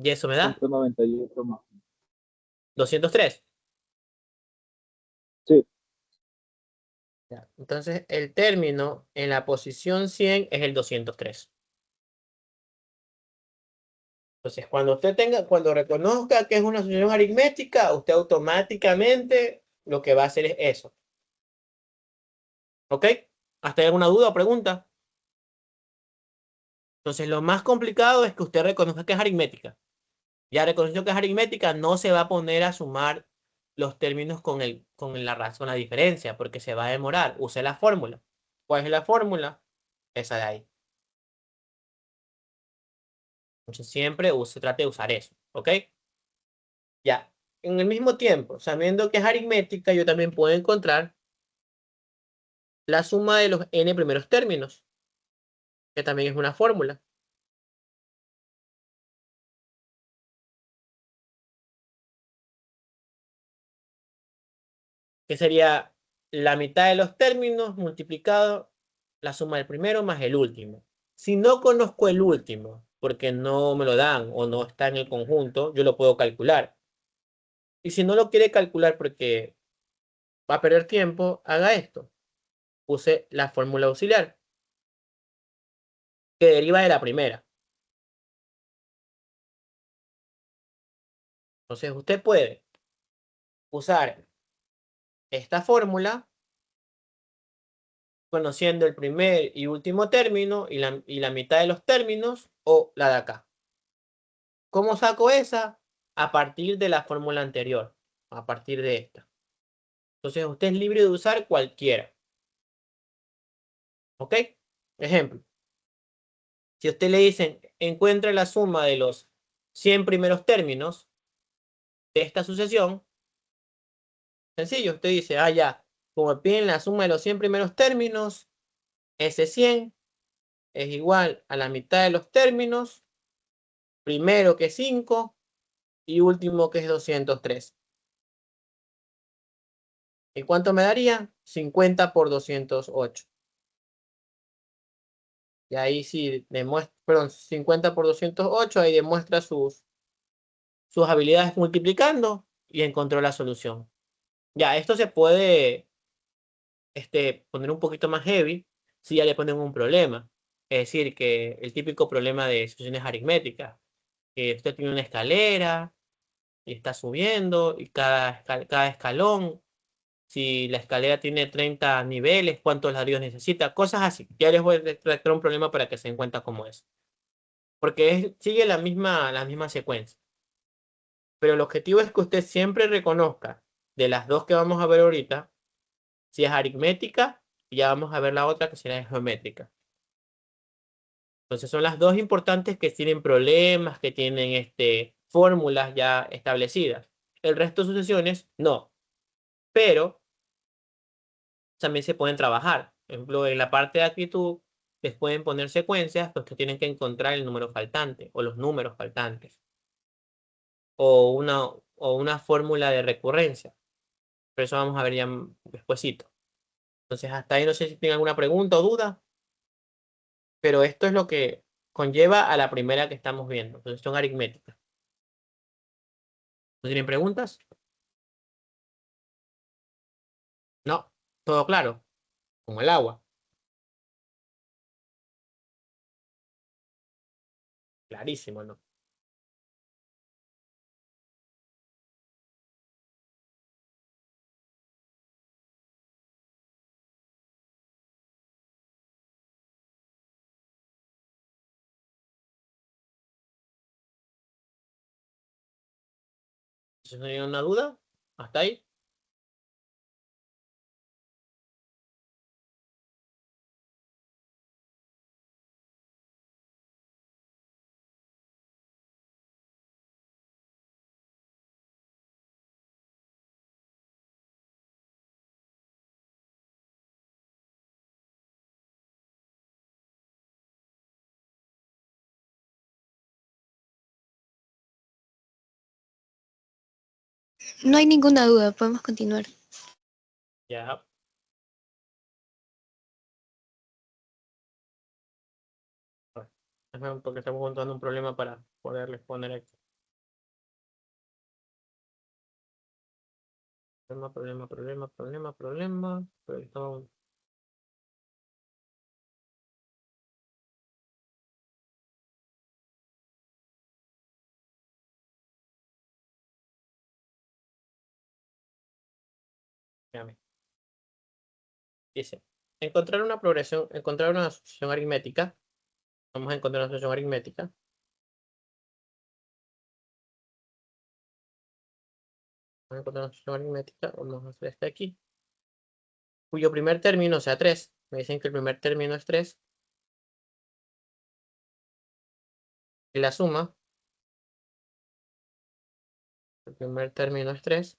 Y eso me da 198 más. 203. Sí. Entonces, el término en la posición 100 es el 203. Entonces, cuando reconozca que es una sucesión aritmética, usted automáticamente lo que va a hacer es eso. ¿Ok? ¿Hasta hay alguna duda o pregunta? Entonces, lo más complicado es que usted reconozca que es aritmética. Ya reconoció que es aritmética, no se va a poner a sumar los términos con la diferencia, porque se va a demorar. Use la fórmula. ¿Cuál es la fórmula? Esa de ahí. Entonces, siempre trate de usar eso. ¿Ok? Ya. En el mismo tiempo, sabiendo que es aritmética, yo también puedo encontrar la suma de los n primeros términos, que también es una fórmula. Que sería la mitad de los términos multiplicado la suma del primero más el último. Si no conozco el último, porque no me lo dan o no está en el conjunto, yo lo puedo calcular. Y si no lo quiere calcular porque va a perder tiempo, haga esto. Use la fórmula auxiliar. que deriva de la primera. Entonces usted puede usar esta fórmula conociendo el primer y último término y la mitad de los términos o la de acá. ¿Cómo saco esa? A partir de la fórmula anterior, a partir de esta. Entonces usted es libre de usar cualquiera. ¿Ok? Ejemplo. Si a usted le dicen, encuentre la suma de los 100 primeros términos de esta sucesión, sencillo, usted dice, ya, como me piden la suma de los 100 primeros términos, ese 100 es igual a la mitad de los términos, primero que es 5 y último que es 203. ¿Y cuánto me daría? 50 por 208. Y ahí sí demuestra, perdón, 50 por 208, ahí demuestra sus habilidades multiplicando y encontró la solución. Ya, esto se puede poner un poquito más heavy si ya le ponen un problema. Es decir, que el típico problema de sucesiones aritméticas, que usted tiene una escalera y está subiendo y cada escalón, si la escalera tiene 30 niveles, ¿cuántos ladrillos necesita? Cosas así. Ya les voy a tratar un problema para que se den cuenta cómo es. Porque sigue la misma secuencia. Pero el objetivo es que usted siempre reconozca de las dos que vamos a ver ahorita, si es aritmética, y ya vamos a ver la otra que será geométrica. Entonces son las dos importantes que tienen problemas, que tienen fórmulas ya establecidas. El resto de sucesiones, no. Pero también se pueden trabajar. Por ejemplo, en la parte de actitud les pueden poner secuencias, pues que tienen que encontrar el número faltante o los números faltantes. O una fórmula de recurrencia. Pero eso vamos a ver ya despuesito. Entonces, hasta ahí no sé si tienen alguna pregunta o duda. Pero esto es lo que conlleva a la primera que estamos viendo. Entonces, son aritméticas. ¿No tienen preguntas? No, todo claro, como el agua. Clarísimo, ¿no? Si no tienen una duda, hasta ahí. No hay ninguna duda, podemos continuar. Ya. Porque estamos encontrando un problema para poderles poner aquí. Problema. Pero estamos... Dígame. Dice, encontrar una sucesión aritmética. Vamos a encontrar una sucesión aritmética. Vamos a encontrar una sucesión aritmética. Vamos a hacer este aquí. Cuyo primer término sea 3. Me dicen que el primer término es 3. Y la suma. El primer término es 3.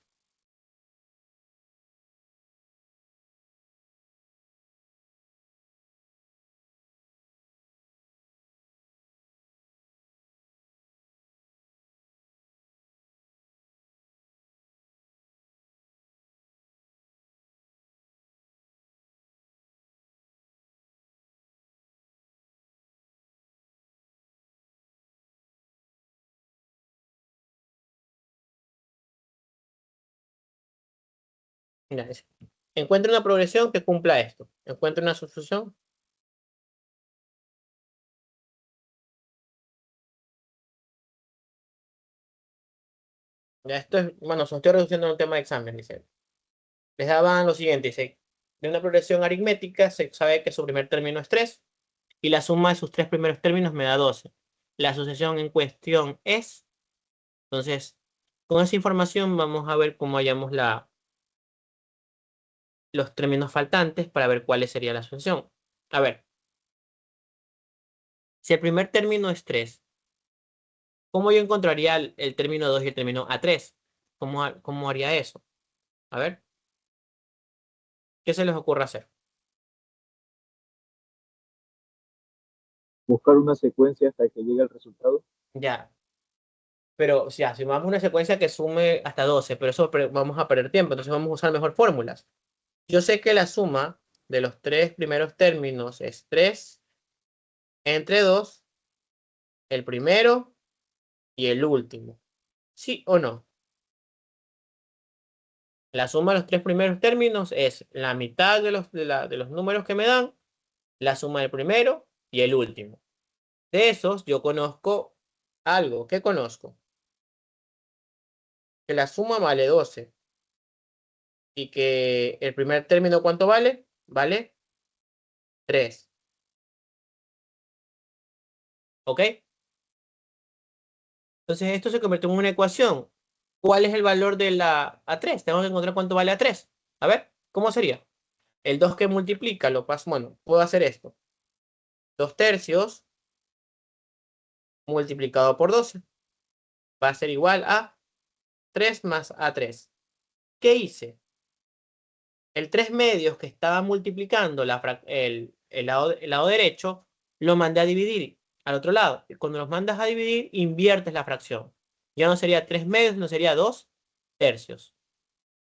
Mira, encuentra una progresión que cumpla esto. Encuentra una sucesión Ya esto es, bueno, se estoy reduciendo a un tema de examen, dice. Les daban lo siguiente, dice, de una progresión aritmética se sabe que su primer término es 3 y la suma de sus tres primeros términos me da 12. La sucesión en cuestión es, entonces, con esa información vamos a ver cómo hallamos los términos faltantes para ver cuál sería la sucesión. A ver, si el primer término es 3, ¿cómo yo encontraría el término 2 y el término A3? ¿Cómo haría eso? A ver, ¿qué se les ocurre hacer? Buscar una secuencia hasta que llegue el resultado. Ya, pero o sea, si vamos a una secuencia que sume hasta 12, pero eso vamos a perder tiempo, entonces vamos a usar mejor fórmulas. Yo sé que la suma de los tres primeros términos es 3 entre 2, el primero y el último. ¿Sí o no? La suma de los tres primeros términos es la mitad de los números que me dan, la suma del primero y el último. De esos yo conozco algo. ¿Qué conozco? Que la suma vale 12 y que el primer término ¿cuánto vale? Vale 3. ¿Ok? Entonces esto se convierte en una ecuación. ¿Cuál es el valor de la A3? Tengo que encontrar cuánto vale A3. A ver, ¿cómo sería? El 2 que multiplica lo paso, bueno, puedo hacer esto. 2 tercios multiplicado por 12 va a ser igual a 3 más A3. ¿Qué hice? El 3 medios que estaba multiplicando el lado derecho, lo mandé a dividir al otro lado. Y cuando los mandas a dividir, inviertes la fracción. Ya no sería 3 medios, no sería 2 tercios.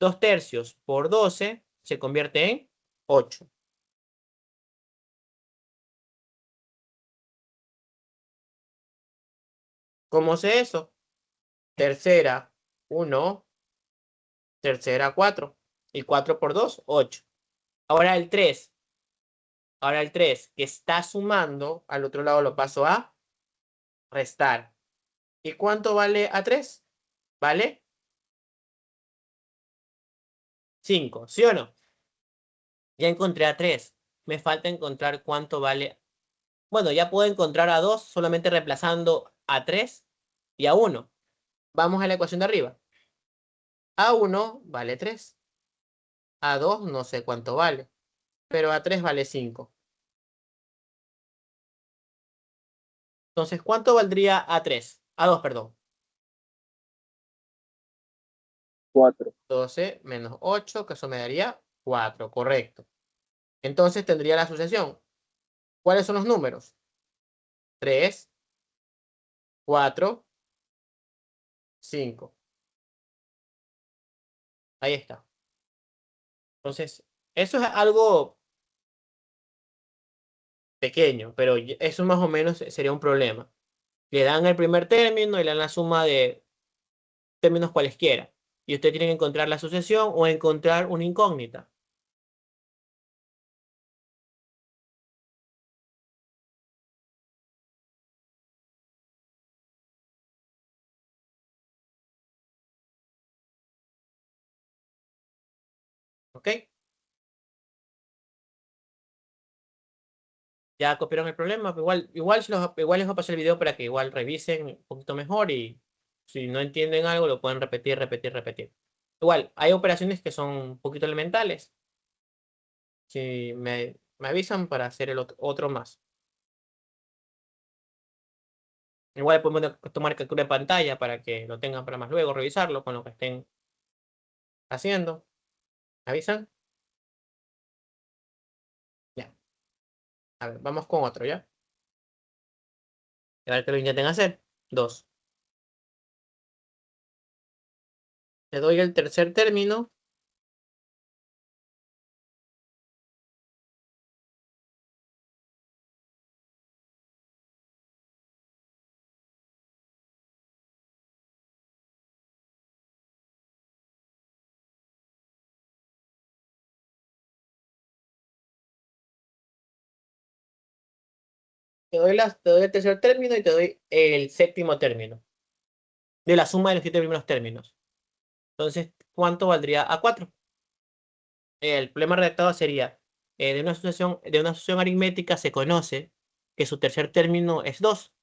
2 tercios por 12 se convierte en 8. ¿Cómo sé eso? Tercera, 1, tercera, 4. Y 4 por 2, 8. Ahora el 3. Ahora el 3 que está sumando, al otro lado lo paso a restar. ¿Y cuánto vale A3? ¿Vale? 5, ¿sí o no? Ya encontré A3. Me falta encontrar cuánto vale. Bueno, ya puedo encontrar A2 solamente reemplazando A3 y A1. Vamos a la ecuación de arriba. A1 vale 3. A2 no sé cuánto vale, pero A3 vale 5. Entonces, ¿cuánto valdría A3? A2, perdón. 4. 12 menos 8, que eso me daría 4, correcto. Entonces tendría la sucesión. ¿Cuáles son los números? 3, 4, 5. Ahí está. Entonces, eso es algo pequeño, pero eso más o menos sería un problema. Le dan el primer término y le dan la suma de términos cualesquiera. Y usted tiene que encontrar la sucesión o encontrar una incógnita. ¿Ok? Ya copiaron el problema. Igual les voy a pasar el video para que igual revisen un poquito mejor y si no entienden algo lo pueden repetir, repetir, repetir. Igual, hay operaciones que son un poquito elementales. Si me avisan para hacer el otro más. Igual podemos tomar captura de pantalla para que lo tengan para más luego, revisarlo con lo que estén haciendo. ¿Me avisan? Ya. A ver, vamos con otro, ¿ya? A ver que lo intenten hacer. 2. Le doy el tercer término. Te doy el tercer término y te doy el séptimo término. de la suma de los 7 primeros términos. Entonces, ¿cuánto valdría A4? El problema redactado sería, de una asociación aritmética se conoce que su tercer término es 2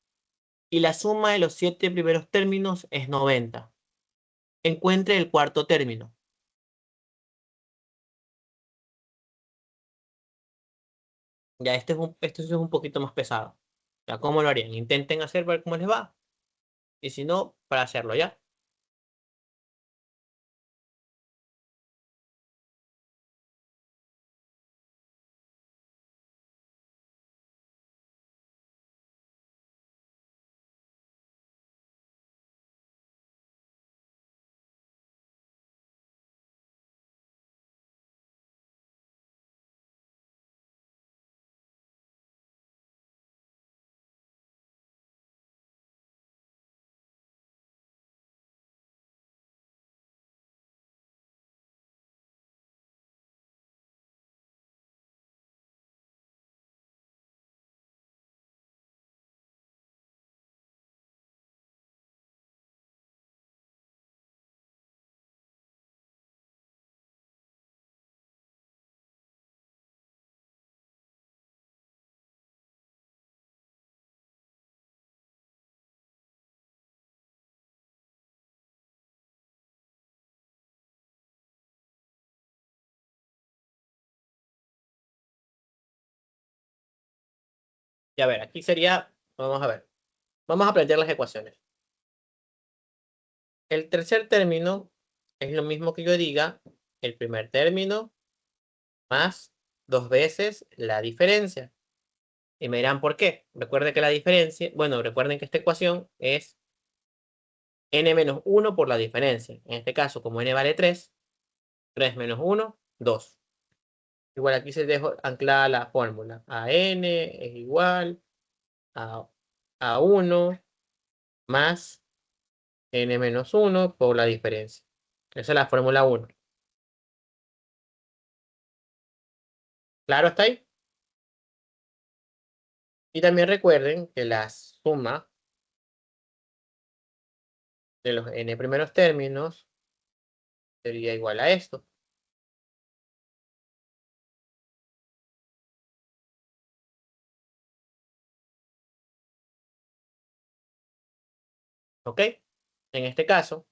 y la suma de los 7 primeros términos es 90. Encuentre el cuarto término. Ya, este es un poquito más pesado. Ya, ¿cómo lo harían? Intenten hacer, ver cómo les va. Y si no, para hacerlo, ¿ya? Y a ver, aquí sería, vamos a ver. Vamos a plantear las ecuaciones. El tercer término es lo mismo que yo diga el primer término más 2 veces la diferencia. Y me dirán, ¿por qué? Recuerden que la diferencia, bueno, recuerden que esta ecuación es n menos 1 por la diferencia. En este caso, como n vale 3, 3 menos 1, 2. Igual aquí se dejo anclada la fórmula. A n es igual a 1 más n menos 1 por la diferencia. Esa es la fórmula 1. ¿Claro está ahí? Y también recuerden que la suma de los n primeros términos sería igual a esto. ¿Ok? En este caso,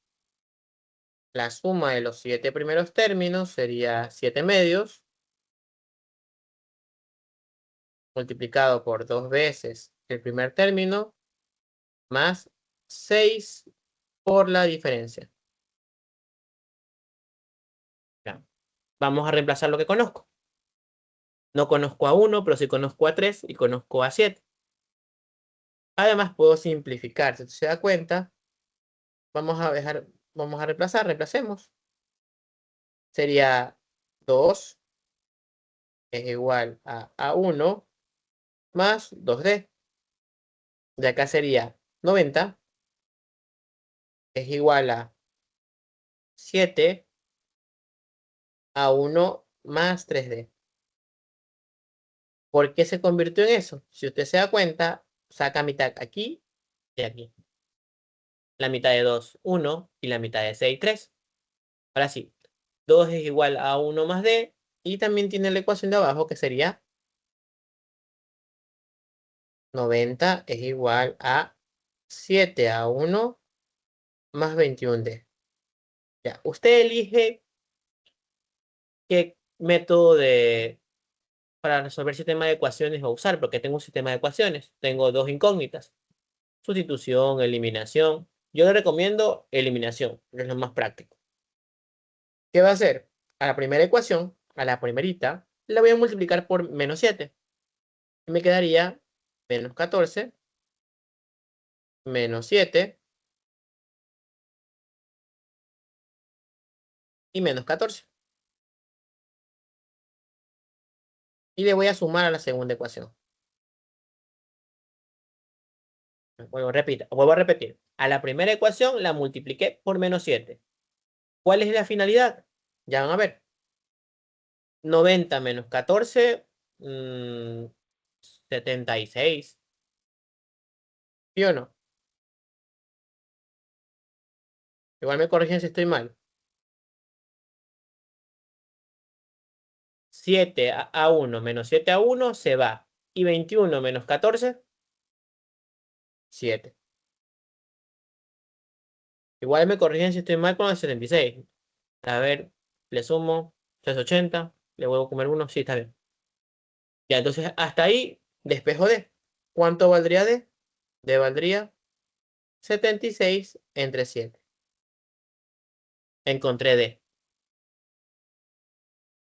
la suma de los 7 primeros términos sería 7 medios multiplicado por 2 veces el primer término más 6 por la diferencia. Ya. Vamos a reemplazar lo que conozco. No conozco a 1, pero sí conozco a 3 y conozco a 7. Además, puedo simplificar. Si se da cuenta, vamos a reemplazar, reemplacemos. Sería 2 es igual a 1 más 2D. De acá sería 90 es igual a 7 a 1 más 3D. ¿Por qué se convirtió en eso? Si usted se da cuenta, saca mitad aquí y aquí. La mitad de 2, 1 y la mitad de 6, 3. Ahora sí, 2 es igual a 1 más D y también tiene la ecuación de abajo que sería 90 es igual a 7 a 1 más 21D. Ya, usted elige qué método para resolver sistema de ecuaciones va a usar, porque tengo un sistema de ecuaciones. Tengo dos incógnitas. Sustitución, eliminación. Yo le recomiendo eliminación, que es lo más práctico. ¿Qué va a hacer? A la primera ecuación, a la primerita, la voy a multiplicar por menos 7. Y me quedaría menos 14, menos 7 y menos 14. Y le voy a sumar a la segunda ecuación. Vuelvo a repetir. A la primera ecuación la multipliqué por menos 7. ¿Cuál es la finalidad? Ya van a ver. 90 menos 14, 76. ¿Sí o no? Igual me corrigen si estoy mal. 7 a 1 menos 7 a 1 se va. Y 21 menos 14, 7. Igual me corrigen si estoy mal con el 76. A ver, le sumo 380, le vuelvo a comer 1, sí, está bien. Ya, entonces hasta ahí despejo D. ¿Cuánto valdría D? D valdría 76 entre 7. Encontré D.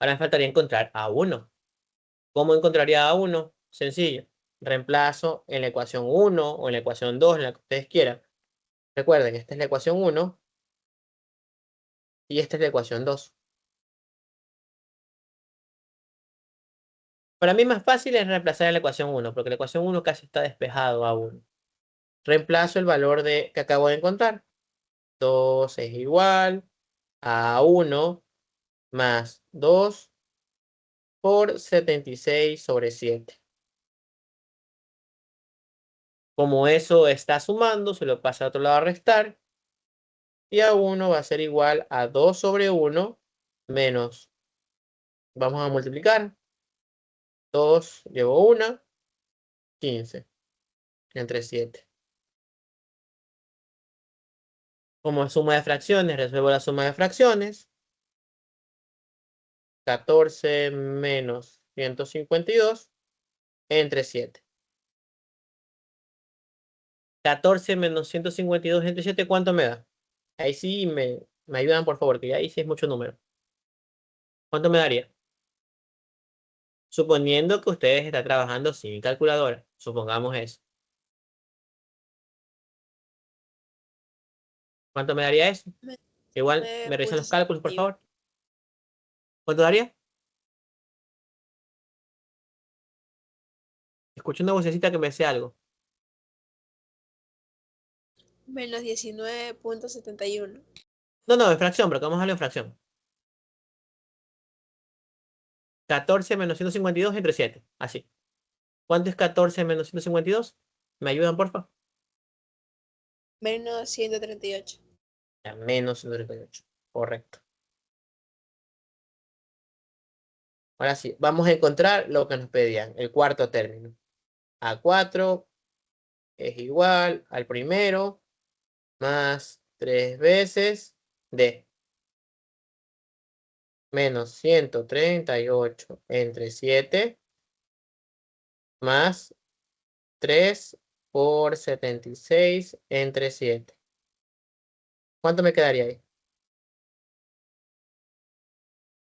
Ahora me faltaría encontrar A1. ¿Cómo encontraría A1? Sencillo. Reemplazo en la ecuación 1 o en la ecuación 2, en la que ustedes quieran. Recuerden, esta es la ecuación 1 y esta es la ecuación 2. Para mí más fácil es reemplazar en la ecuación 1, porque la ecuación 1 casi está despejado A1. Reemplazo el valor que acabo de encontrar. 2 es igual a 1 más 2 por 76 sobre 7. Como eso está sumando, se lo pasa a otro lado a restar. Y A1 va a ser igual a 2 sobre 1 menos, vamos a multiplicar. 2 llevo 1, 15 entre 7. Como es suma de fracciones, resuelvo la suma de fracciones. 14 menos 152 entre 7. 14 menos 152 entre 7, ¿cuánto me da? Ahí sí me ayudan, por favor, que ahí sí es mucho número. ¿Cuánto me daría? Suponiendo que ustedes están trabajando sin calculadora. Supongamos eso. ¿Cuánto me daría eso? Igual me revisan los cálculos, por favor. ¿Cuánto daría? Escuché una vocecita que me decía algo. Menos 19.71. No, en fracción, pero vamos a darle en fracción. 14 menos 152 entre 7. Así. ¿Cuánto es 14 menos 152? ¿Me ayudan, por favor? Menos 138. Ya, menos 138. Correcto. Ahora sí, vamos a encontrar lo que nos pedían, el cuarto término. A4 es igual al primero más 3 veces D. Menos 138 entre 7 más 3 por 76 entre 7. ¿Cuánto me quedaría ahí?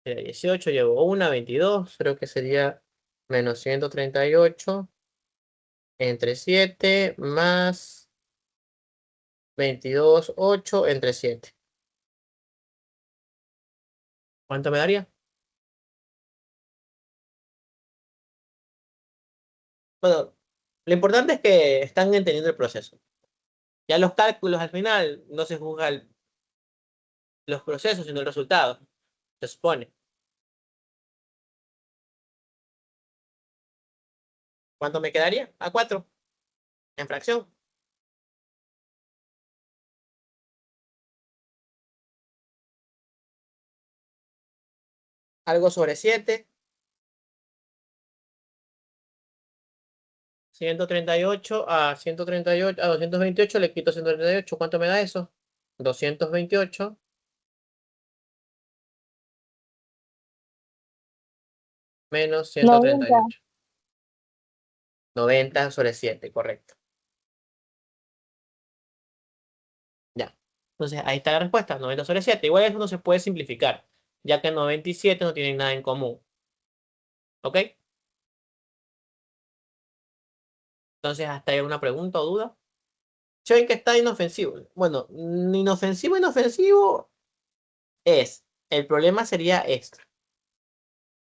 18, llevo 1, 22, creo que sería menos 138 entre 7 más 22, 8 entre 7. ¿Cuánto me daría? Bueno, lo importante es que están entendiendo el proceso. Ya los cálculos al final no se juzgan los procesos, sino el resultado, se supone. ¿Cuánto me quedaría? A4 en fracción. Algo sobre 7. 138 a 138 a 228 le quito 138. ¿Cuánto me da eso? 228 menos 138. 90 sobre 7, correcto. Ya. Entonces ahí está la respuesta, 90 sobre 7. Igual eso no se puede simplificar, ya que 97 no tienen nada en común. ¿Ok? Entonces, ¿hasta ahí una pregunta o duda? ¿Saben que está inofensivo? Bueno, inofensivo es. El problema sería esto.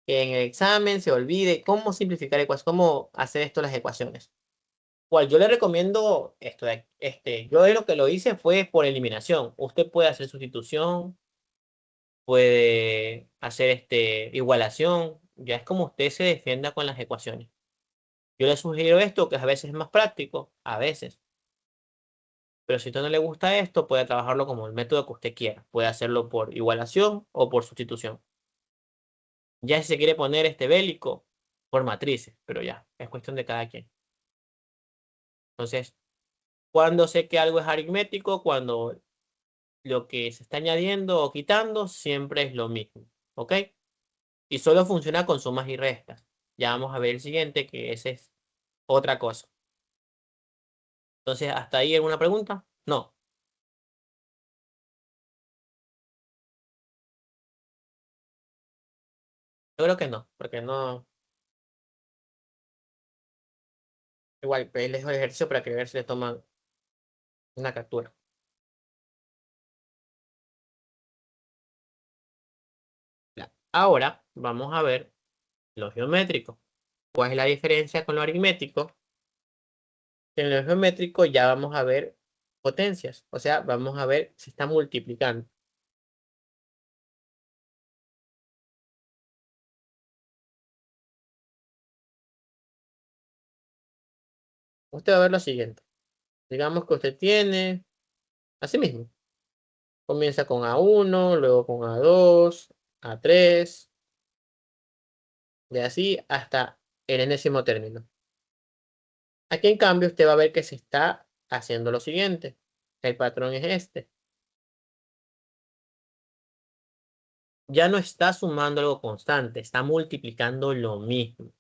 Que en el examen se olvide cómo simplificar ecuaciones, cómo hacer esto las ecuaciones. Cual yo le recomiendo esto. Yo de lo que lo hice fue por eliminación. Usted puede hacer sustitución, puede hacer igualación. Ya es como usted se defienda con las ecuaciones. Yo le sugiero esto, que a veces es más práctico, a veces. Pero si a usted no le gusta esto, puede trabajarlo como el método que usted quiera. Puede hacerlo por igualación o por sustitución. Ya si se quiere poner este bélico, por matrices, pero ya, es cuestión de cada quien. Entonces, cuando sé que algo es aritmético, cuando lo que se está añadiendo o quitando siempre es lo mismo, ¿ok? Y solo funciona con sumas y restas. Ya vamos a ver el siguiente, que ese es otra cosa. Entonces, ¿hasta ahí alguna pregunta? No. Yo creo que no, porque no. Igual, pues, les dejo el ejercicio para que ver si le toman una captura. Ya. Ahora vamos a ver lo geométrico. ¿Cuál es la diferencia con lo aritmético? En lo geométrico ya vamos a ver potencias, o sea, vamos a ver si está multiplicando. Usted va a ver lo siguiente. Digamos que usted tiene, así mismo, comienza con A1, luego con A2, A3, y así hasta el enésimo término. Aquí en cambio usted va a ver que se está haciendo lo siguiente. El patrón es este. Ya no está sumando algo constante, está multiplicando lo mismo.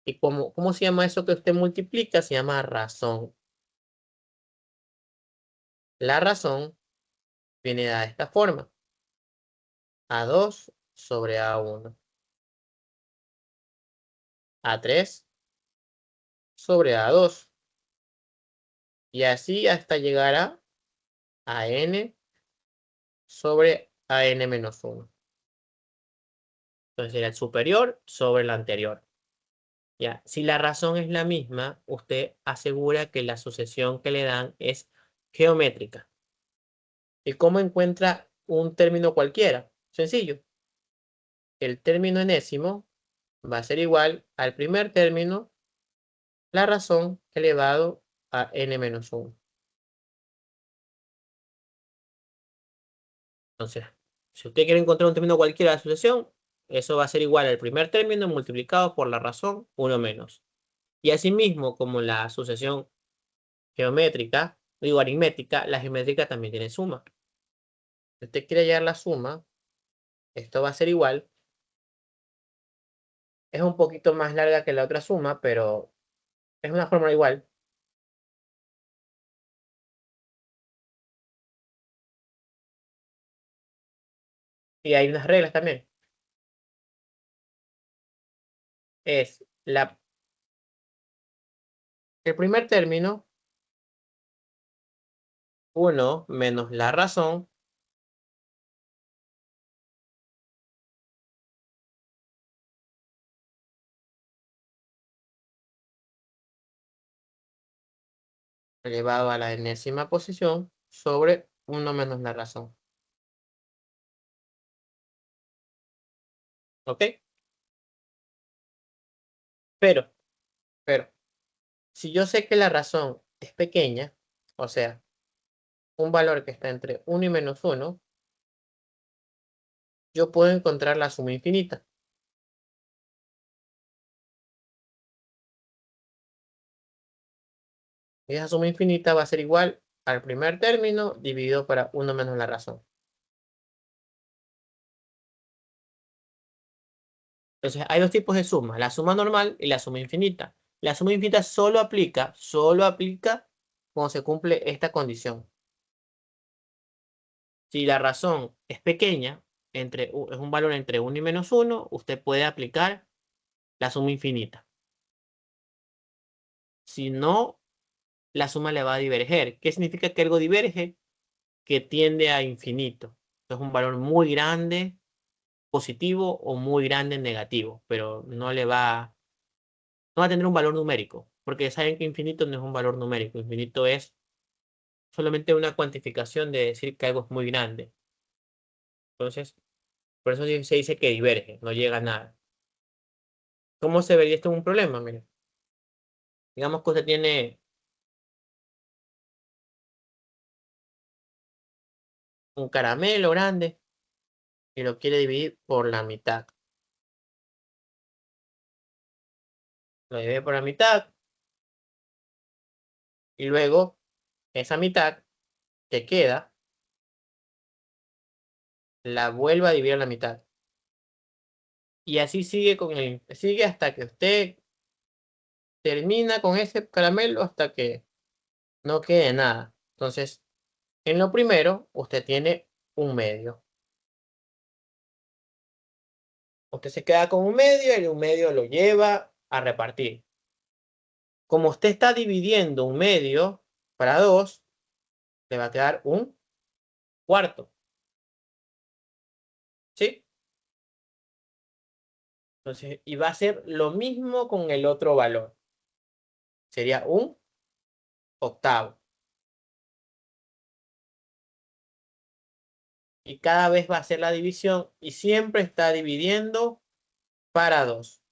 ¿Y cómo se llama eso que usted multiplica? Se llama razón. La razón viene de esta forma. A2 sobre A1. A3 sobre A2. Y así hasta llegar a N sobre AN menos 1. Entonces sería el superior sobre el anterior. Ya, si la razón es la misma, usted asegura que la sucesión que le dan es geométrica. ¿Y cómo encuentra un término cualquiera? Sencillo. El término enésimo va a ser igual al primer término, la razón elevado a n menos 1. Entonces, si usted quiere encontrar un término cualquiera de la sucesión, eso va a ser igual al primer término multiplicado por la razón 1 menos. Y asimismo, como la sucesión geométrica, digo aritmética, la geométrica también tiene suma. Si usted quiere hallar la suma, esto va a ser igual. Es un poquito más larga que la otra suma, pero es una fórmula igual. Y hay unas reglas también. Es el primer término, 1 menos la razón, elevado a la enésima posición sobre 1 menos la razón. ¿Ok? Pero, si yo sé que la razón es pequeña, o sea, un valor que está entre 1 y menos 1, yo puedo encontrar la suma infinita. Y esa suma infinita va a ser igual al primer término dividido para 1 menos la razón. Entonces, hay dos tipos de suma, la suma normal y la suma infinita. La suma infinita solo aplica cuando se cumple esta condición. Si la razón es pequeña, es un valor entre 1 y menos 1, usted puede aplicar la suma infinita. Si no, la suma le va a diverger. ¿Qué significa que algo diverge? Que tiende a infinito. Es un valor muy grande positivo o muy grande negativo, pero no va a tener un valor numérico, porque saben que infinito no es un valor numérico. Infinito es solamente una cuantificación de decir que algo es muy grande. Entonces, por eso se dice que diverge, no llega a nada. ¿Cómo se vería esto en un problema? Mire, digamos que usted tiene un caramelo grande y lo quiere dividir por la mitad. Lo divide por la mitad y luego esa mitad que queda la vuelve a dividir a la mitad. Y así sigue sigue hasta que usted termina con ese caramelo hasta que no quede nada. Entonces, en lo primero, usted tiene un medio. Usted se queda con un medio y un medio lo lleva a repartir. Como usted está dividiendo un medio para 2, le va a quedar un cuarto. ¿Sí? Entonces, y va a ser lo mismo con el otro valor. Sería un octavo. Y cada vez va a ser la división y siempre está dividiendo para 2.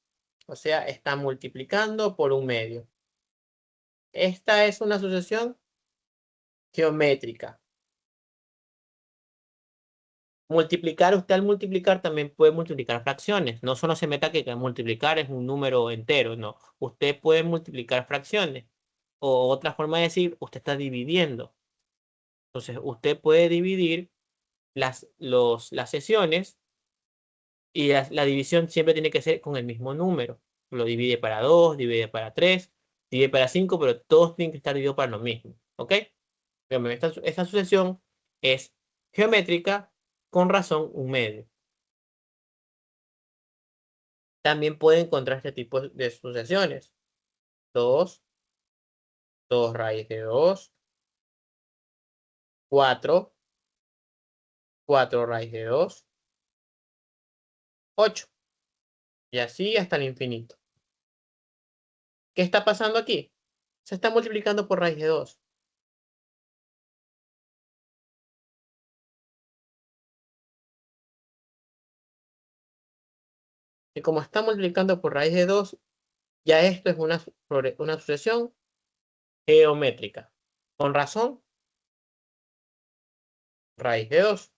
O sea, está multiplicando por un medio. Esta es una sucesión geométrica. Multiplicar, usted al multiplicar también puede multiplicar fracciones. No solo se meta que multiplicar es un número entero, no. Usted puede multiplicar fracciones. O otra forma de decir, usted está dividiendo. Entonces, usted puede dividir las sesiones y la división siempre tiene que ser con el mismo número. Lo divide para 2, divide para 3, divide para 5, pero todos tienen que estar divididos para lo mismo. ¿Ok? Esta sucesión es geométrica, con razón un medio. También puede encontrar este tipo de sucesiones. 2 raíz de 2, 4 raíz de 2, 8. Y así hasta el infinito. ¿Qué está pasando aquí? Se está multiplicando por raíz de 2. Y como está multiplicando por raíz de 2, ya esto es una sucesión geométrica. Con razón, raíz de 2.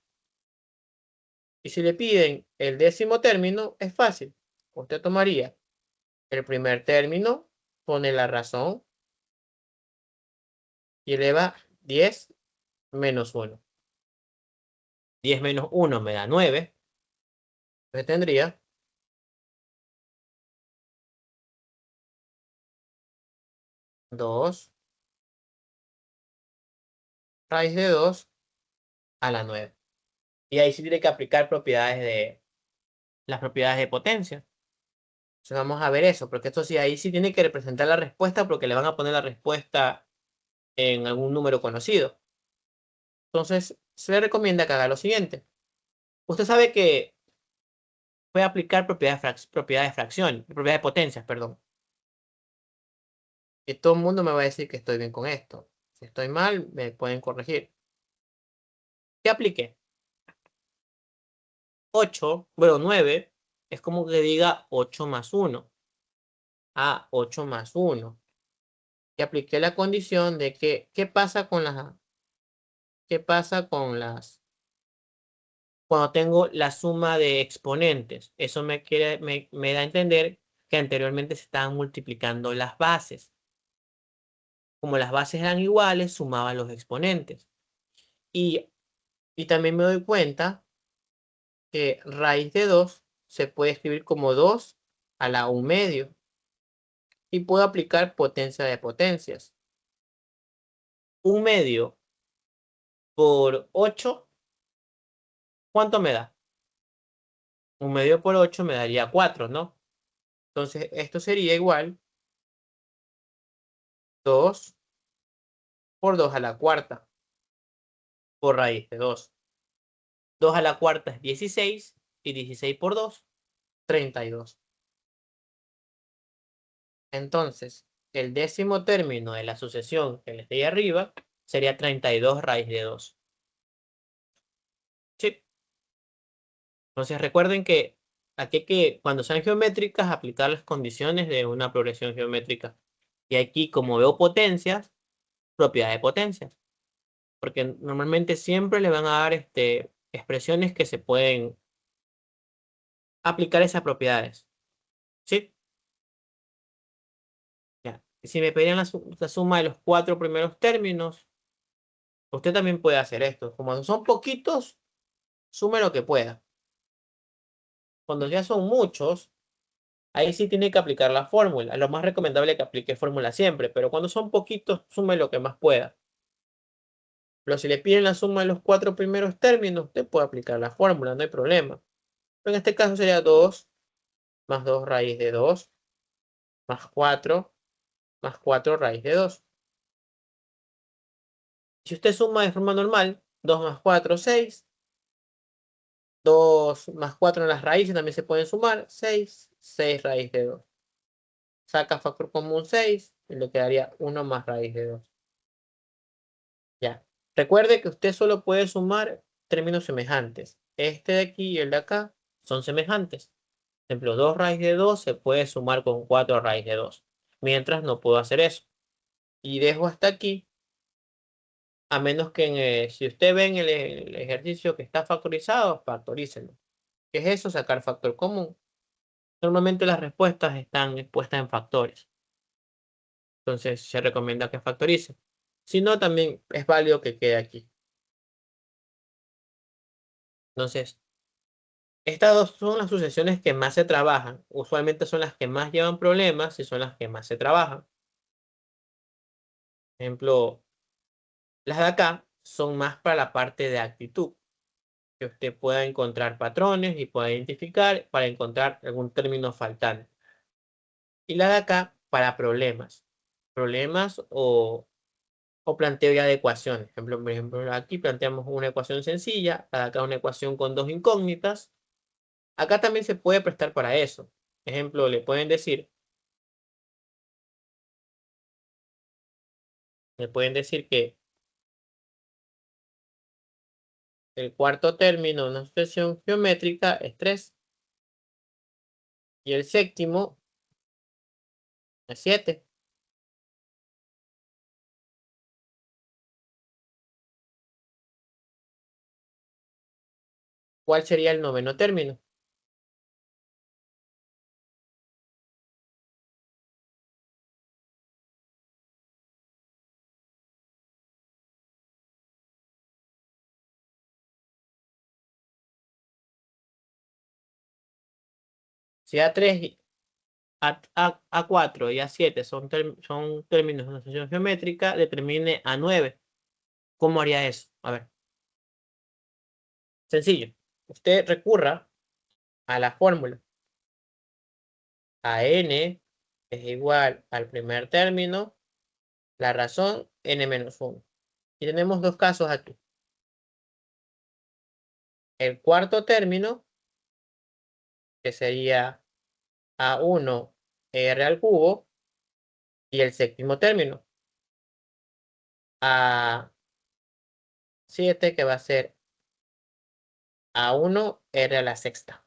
Y si le piden el décimo término, es fácil. Usted tomaría el primer término, pone la razón y eleva 10 menos 1. 10 menos 1 me da 9. Entonces tendría 2 raíz de 2 a la 9. Y ahí sí tiene que aplicar las propiedades de potencia. Entonces vamos a ver eso, porque esto sí, ahí sí tiene que representar la respuesta porque le van a poner la respuesta en algún número conocido. Entonces se le recomienda que haga lo siguiente. Usted sabe que puede aplicar propiedades de fracción, propiedades de potencias, perdón. Y todo el mundo me va a decir que estoy bien con esto. Si estoy mal, me pueden corregir. ¿Qué apliqué? 8, bueno, 9, es como que diga 8 más 1. 8 más 1. Y apliqué la condición de que, ¿qué pasa con cuando tengo la suma de exponentes? Eso me da a entender que anteriormente se estaban multiplicando las bases. Como las bases eran iguales, sumaba los exponentes. Y también me doy cuenta que raíz de 2 se puede escribir como 2 a la 1 medio. Y puedo aplicar potencia de potencias. 1 medio por 8, ¿cuánto me da? 1 medio por 8 me daría 4, ¿no? Entonces, esto sería igual 2 por 2 a la cuarta por raíz de 2. 2 a la cuarta es 16 y 16 por 2, 32. Entonces, el décimo término de la sucesión que les di arriba sería 32 raíz de 2. ¿Sí? Entonces, recuerden que aquí que cuando sean geométricas, aplicar las condiciones de una progresión geométrica. Y aquí, como veo potencias, propiedad de potencias. Porque normalmente siempre le van a dar expresiones que se pueden aplicar esas propiedades. ¿Sí? Ya. Si me pedían la suma de los 4 primeros términos, usted también puede hacer esto. Como son poquitos, sume lo que pueda. Cuando ya son muchos, ahí sí tiene que aplicar la fórmula. Lo más recomendable es que aplique fórmula siempre, pero cuando son poquitos, sume lo que más pueda. Pero si le piden la suma de los 4 primeros términos, usted puede aplicar la fórmula, no hay problema. Pero en este caso sería 2 más 2 raíz de 2 más 4 raíz de 2. Si usted suma de forma normal, 2 más 4, 6. 2 más 4 en las raíces también se pueden sumar. 6 raíz de 2. Saca factor común 6 y le quedaría 1 más raíz de 2. Ya. Recuerde que usted solo puede sumar términos semejantes. Este de aquí y el de acá son semejantes. Por ejemplo, 2 raíz de 2 se puede sumar con 4 raíz de 2. Mientras no puedo hacer eso. Y dejo hasta aquí. A menos que si usted ve en el ejercicio que está factorizado, factorícenlo. ¿Qué es eso? Sacar factor común. Normalmente las respuestas están puestas en factores. Entonces se recomienda que factorice. Si no, también es válido que quede aquí. Entonces, estas dos son las sucesiones que más se trabajan. Usualmente son las que más llevan problemas y son las que más se trabajan. Por ejemplo, las de acá son más para la parte de actitud. Que usted pueda encontrar patrones y pueda identificar para encontrar algún término faltante. Y la de acá para problemas. Problemas o planteo ya de ecuaciones. Por ejemplo, aquí planteamos una ecuación sencilla, acá una ecuación con dos incógnitas. Acá también se puede prestar para eso. Ejemplo, le pueden decir que el cuarto término de una sucesión geométrica es 3 y el séptimo es 7. ¿Cuál sería el noveno término? Si A3, A4 y A7 son términos de una sucesión geométrica, determine A9. ¿Cómo haría eso? A ver. Sencillo. Usted recurra a la fórmula. A n es igual al primer término, la razón n menos 1. Y tenemos dos casos aquí. El cuarto término, que sería A1 R al cubo, y el séptimo término, A7, que va a ser A1 R a la sexta.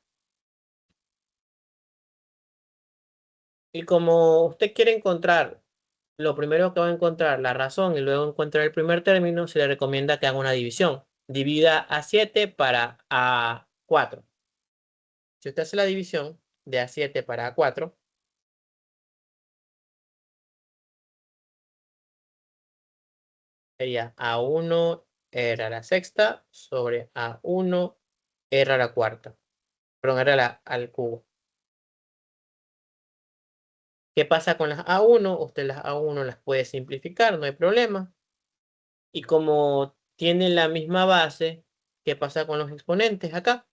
Y como usted quiere encontrar, lo primero que va a encontrar la razón y luego encontrar el primer término, se le recomienda que haga una división. Divida A7 para A4. Si usted hace la división de A7 para A4, sería A1 R a la sexta sobre A1 R a la cuarta. Perdón, R al cubo. ¿Qué pasa con las A1? Usted las A1 las puede simplificar, no hay problema. Y como tienen la misma base, ¿qué pasa con los exponentes acá?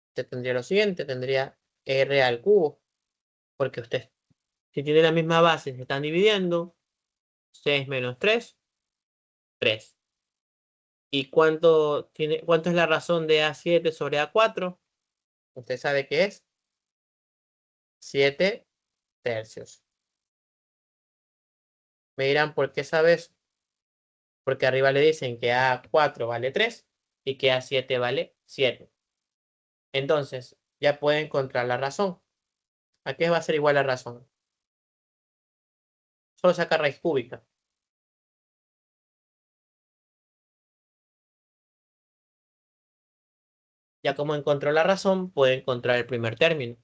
Usted tendría lo siguiente, tendría R al cubo. Porque usted, si tiene la misma base, se están dividiendo. 6 menos 3, 3. ¿Y cuánto es la razón de A7 sobre A4? Usted sabe que es 7 tercios. Me dirán, ¿por qué sabes? Porque arriba le dicen que A4 vale 3 y que A7 vale 7. Entonces, ya puede encontrar la razón. ¿A qué va a ser igual la razón? Solo saca raíz cúbica. Ya como encontró la razón, puede encontrar el primer término.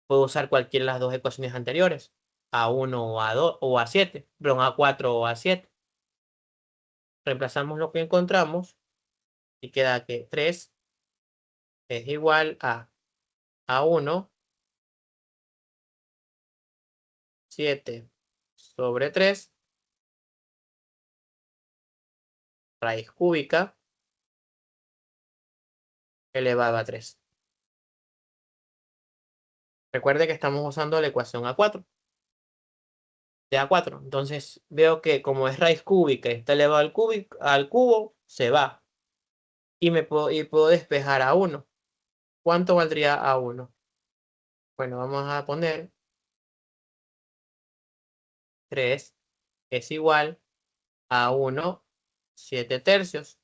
Puedo usar cualquiera de las dos ecuaciones anteriores, A1 o A2 o A7, perdón, A4 o A7. Reemplazamos lo que encontramos y queda que 3 es igual a A1, 7 sobre 3, raíz cúbica, elevado a 3. Recuerde que estamos usando la ecuación A4. De A4. Entonces veo que como es raíz cúbica y está elevado al cubo, se va. Y puedo despejar A1. ¿Cuánto valdría A1? Bueno, vamos a poner 3 es igual a 1, 7 tercios.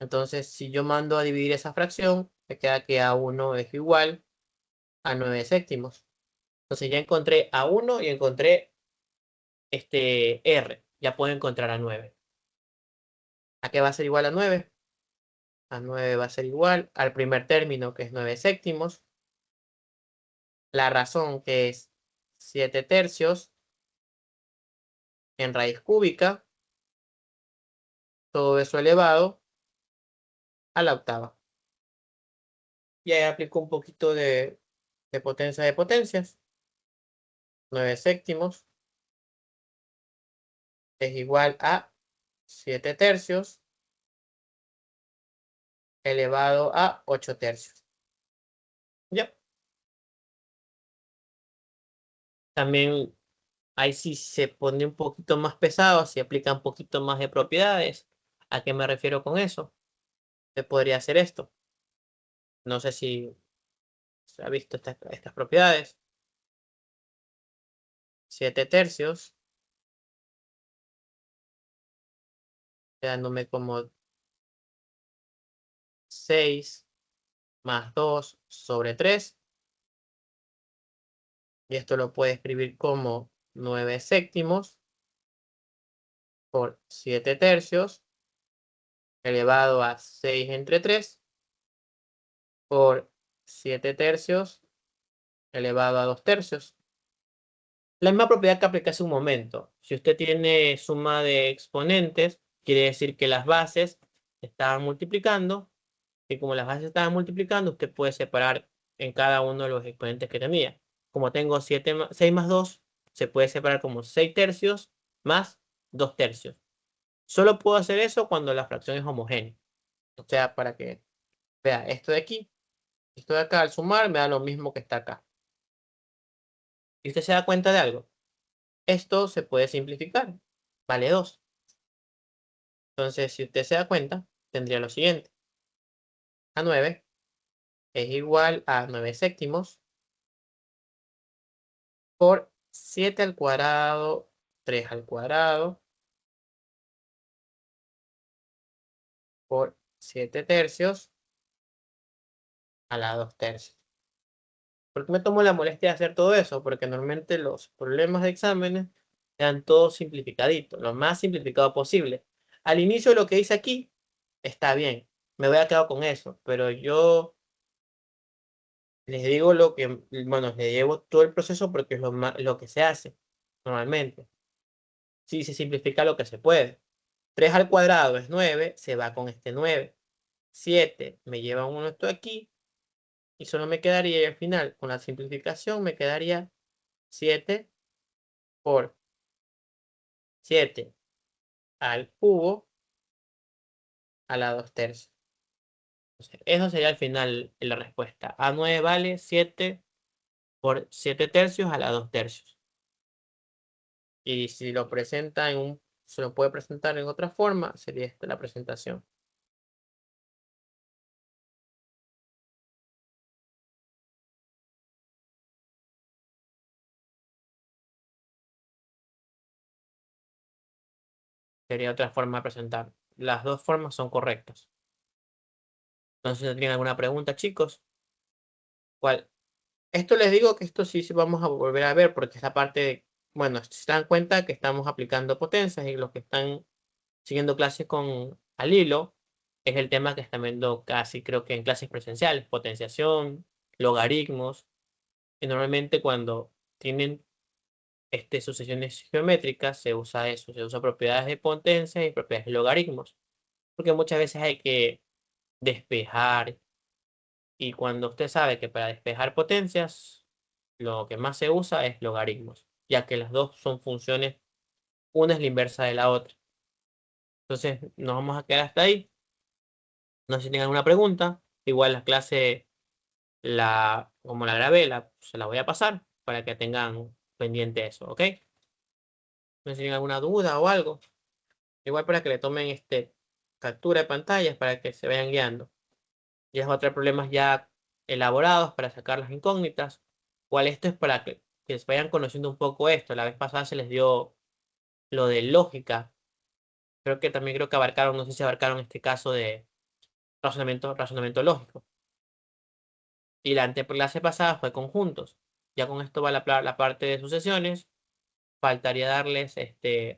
Entonces, si yo mando a dividir esa fracción, me queda que A1 es igual a 9 séptimos. Entonces ya encontré A1 y encontré R. Ya puedo encontrar a 9. ¿A qué va a ser igual a 9? A 9 va a ser igual al primer término, que es 9 séptimos. La razón, que es 7 tercios en raíz cúbica. Todo eso elevado a la octava. Y ahí aplico un poquito de potencia de potencias. 9 séptimos es igual a 7 tercios elevado a 8 tercios. Ya. También ahí sí se pone un poquito más pesado, se aplica un poquito más de propiedades. ¿A qué me refiero con eso? Se podría hacer esto. No sé si se ha visto estas propiedades. 7 tercios, quedándome como 6 más 2 sobre 3. Y esto lo puede escribir como 9 séptimos por 7 tercios elevado a 6 entre 3 por 7 tercios elevado a 2 tercios. La misma propiedad que apliqué hace un momento. Si usted tiene suma de exponentes, quiere decir que las bases estaban multiplicando. Y como las bases estaban multiplicando, usted puede separar en cada uno de los exponentes que tenía. Como tengo 6 más 2, se puede separar como 6 tercios más 2 tercios. Solo puedo hacer eso cuando la fracción es homogénea. O sea, para que vea esto de aquí, esto de acá al sumar me da lo mismo que está acá. ¿Y usted se da cuenta de algo? Esto se puede simplificar. Vale 2. Entonces, si usted se da cuenta, tendría lo siguiente. A9 es igual a 9 séptimos por 7 al cuadrado, 3 al cuadrado, por 7 tercios a la 2 tercios. ¿Por qué me tomo la molestia de hacer todo eso? Porque normalmente los problemas de exámenes dan todo simplificadito, lo más simplificado posible. Al inicio lo que hice aquí está bien, me voy a quedar con eso, pero yo les digo lo que, bueno, les llevo todo el proceso porque es lo que se hace normalmente. Sí, se simplifica lo que se puede. 3 al cuadrado es 9, se va con este 9. 7 me lleva uno esto aquí y solo me quedaría, y al final, con la simplificación, me quedaría 7 por 7 al cubo a la 2 tercios. Entonces, eso sería al final la respuesta. A9 vale 7 por 7 tercios a la 2 tercios. Y si lo presenta se lo puede presentar en otra forma, sería esta la presentación. Sería otra forma de presentar. Las dos formas son correctas. Entonces, ¿tienen alguna pregunta, chicos? ¿Cuál? Esto les digo que esto sí vamos a volver a ver porque esta parte, bueno, se dan cuenta que estamos aplicando potencias y los que están siguiendo clases con al hilo es el tema que están viendo casi, creo que en clases presenciales, potenciación, logaritmos. Y normalmente cuando tienen sucesiones geométricas se usa eso, se usa propiedades de potencia y propiedades de logaritmos. Porque muchas veces hay que despejar. Y cuando usted sabe que para despejar potencias, lo que más se usa es logaritmos, ya que las dos son funciones, una es la inversa de la otra. Entonces, nos vamos a quedar hasta ahí. No sé si tienen alguna pregunta. Igual la clase, como la grabé, se la voy a pasar para que tengan pendiente eso, ¿ok? No sé si tienen alguna duda o algo. Igual para que le tomen captura de pantallas para que se vayan guiando. Ya va a traer problemas ya elaborados para sacar las incógnitas. Igual esto es para que se vayan conociendo un poco esto. La vez pasada se les dio lo de lógica. Creo que abarcaron, no sé si abarcaron este caso de razonamiento lógico. Y la anteclase pasada fue conjuntos. Ya con esto va la parte de sucesiones. Faltaría darles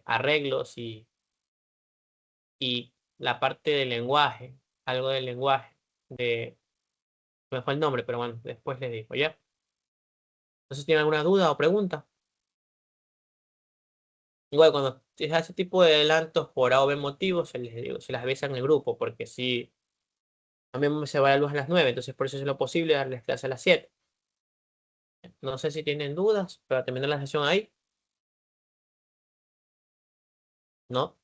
arreglos y la parte del lenguaje. Algo del lenguaje. Me fue el nombre, pero bueno, después les digo, ¿ya? No sé si tienen alguna duda o pregunta. Igual cuando se hace ese tipo de adelantos por A o B motivos, se las avisa en el grupo, porque si a mí se va la luz a las 9, entonces por eso es lo posible darles clase a las 7. No sé si tienen dudas para terminar la sesión ahí. ¿No?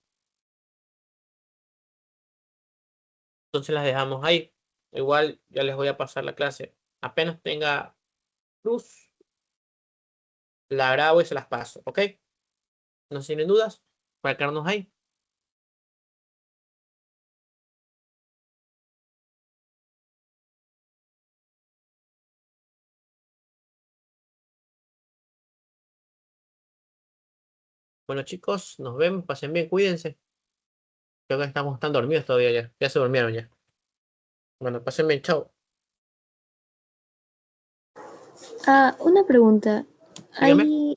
Entonces las dejamos ahí. Igual ya les voy a pasar la clase. Apenas tenga luz, la grabo y se las paso, ¿ok? No sé si tienen dudas para quedarnos ahí. Bueno, chicos, nos vemos. Pasen bien, cuídense. Creo que estamos tan dormidos todavía ya. Ya se durmieron ya. Bueno, pasen bien, chao. Una pregunta. Dígame.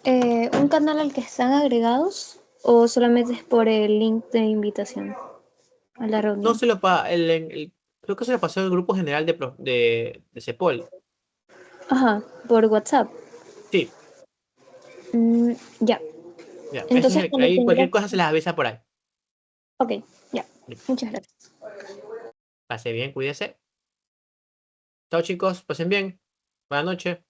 ¿Hay un canal al que están agregados o solamente es por el link de invitación a la No reunión? se lo creo que se lo pasó el grupo general de CEPOL. Ajá, por WhatsApp. Sí, Ya. ya. Entonces, cuando Ahí tenga... cualquier cosa se las avisa por ahí. Ok, ya. Muchas gracias. Pase bien, cuídese. Chao, chicos, pasen bien. Buenas noches.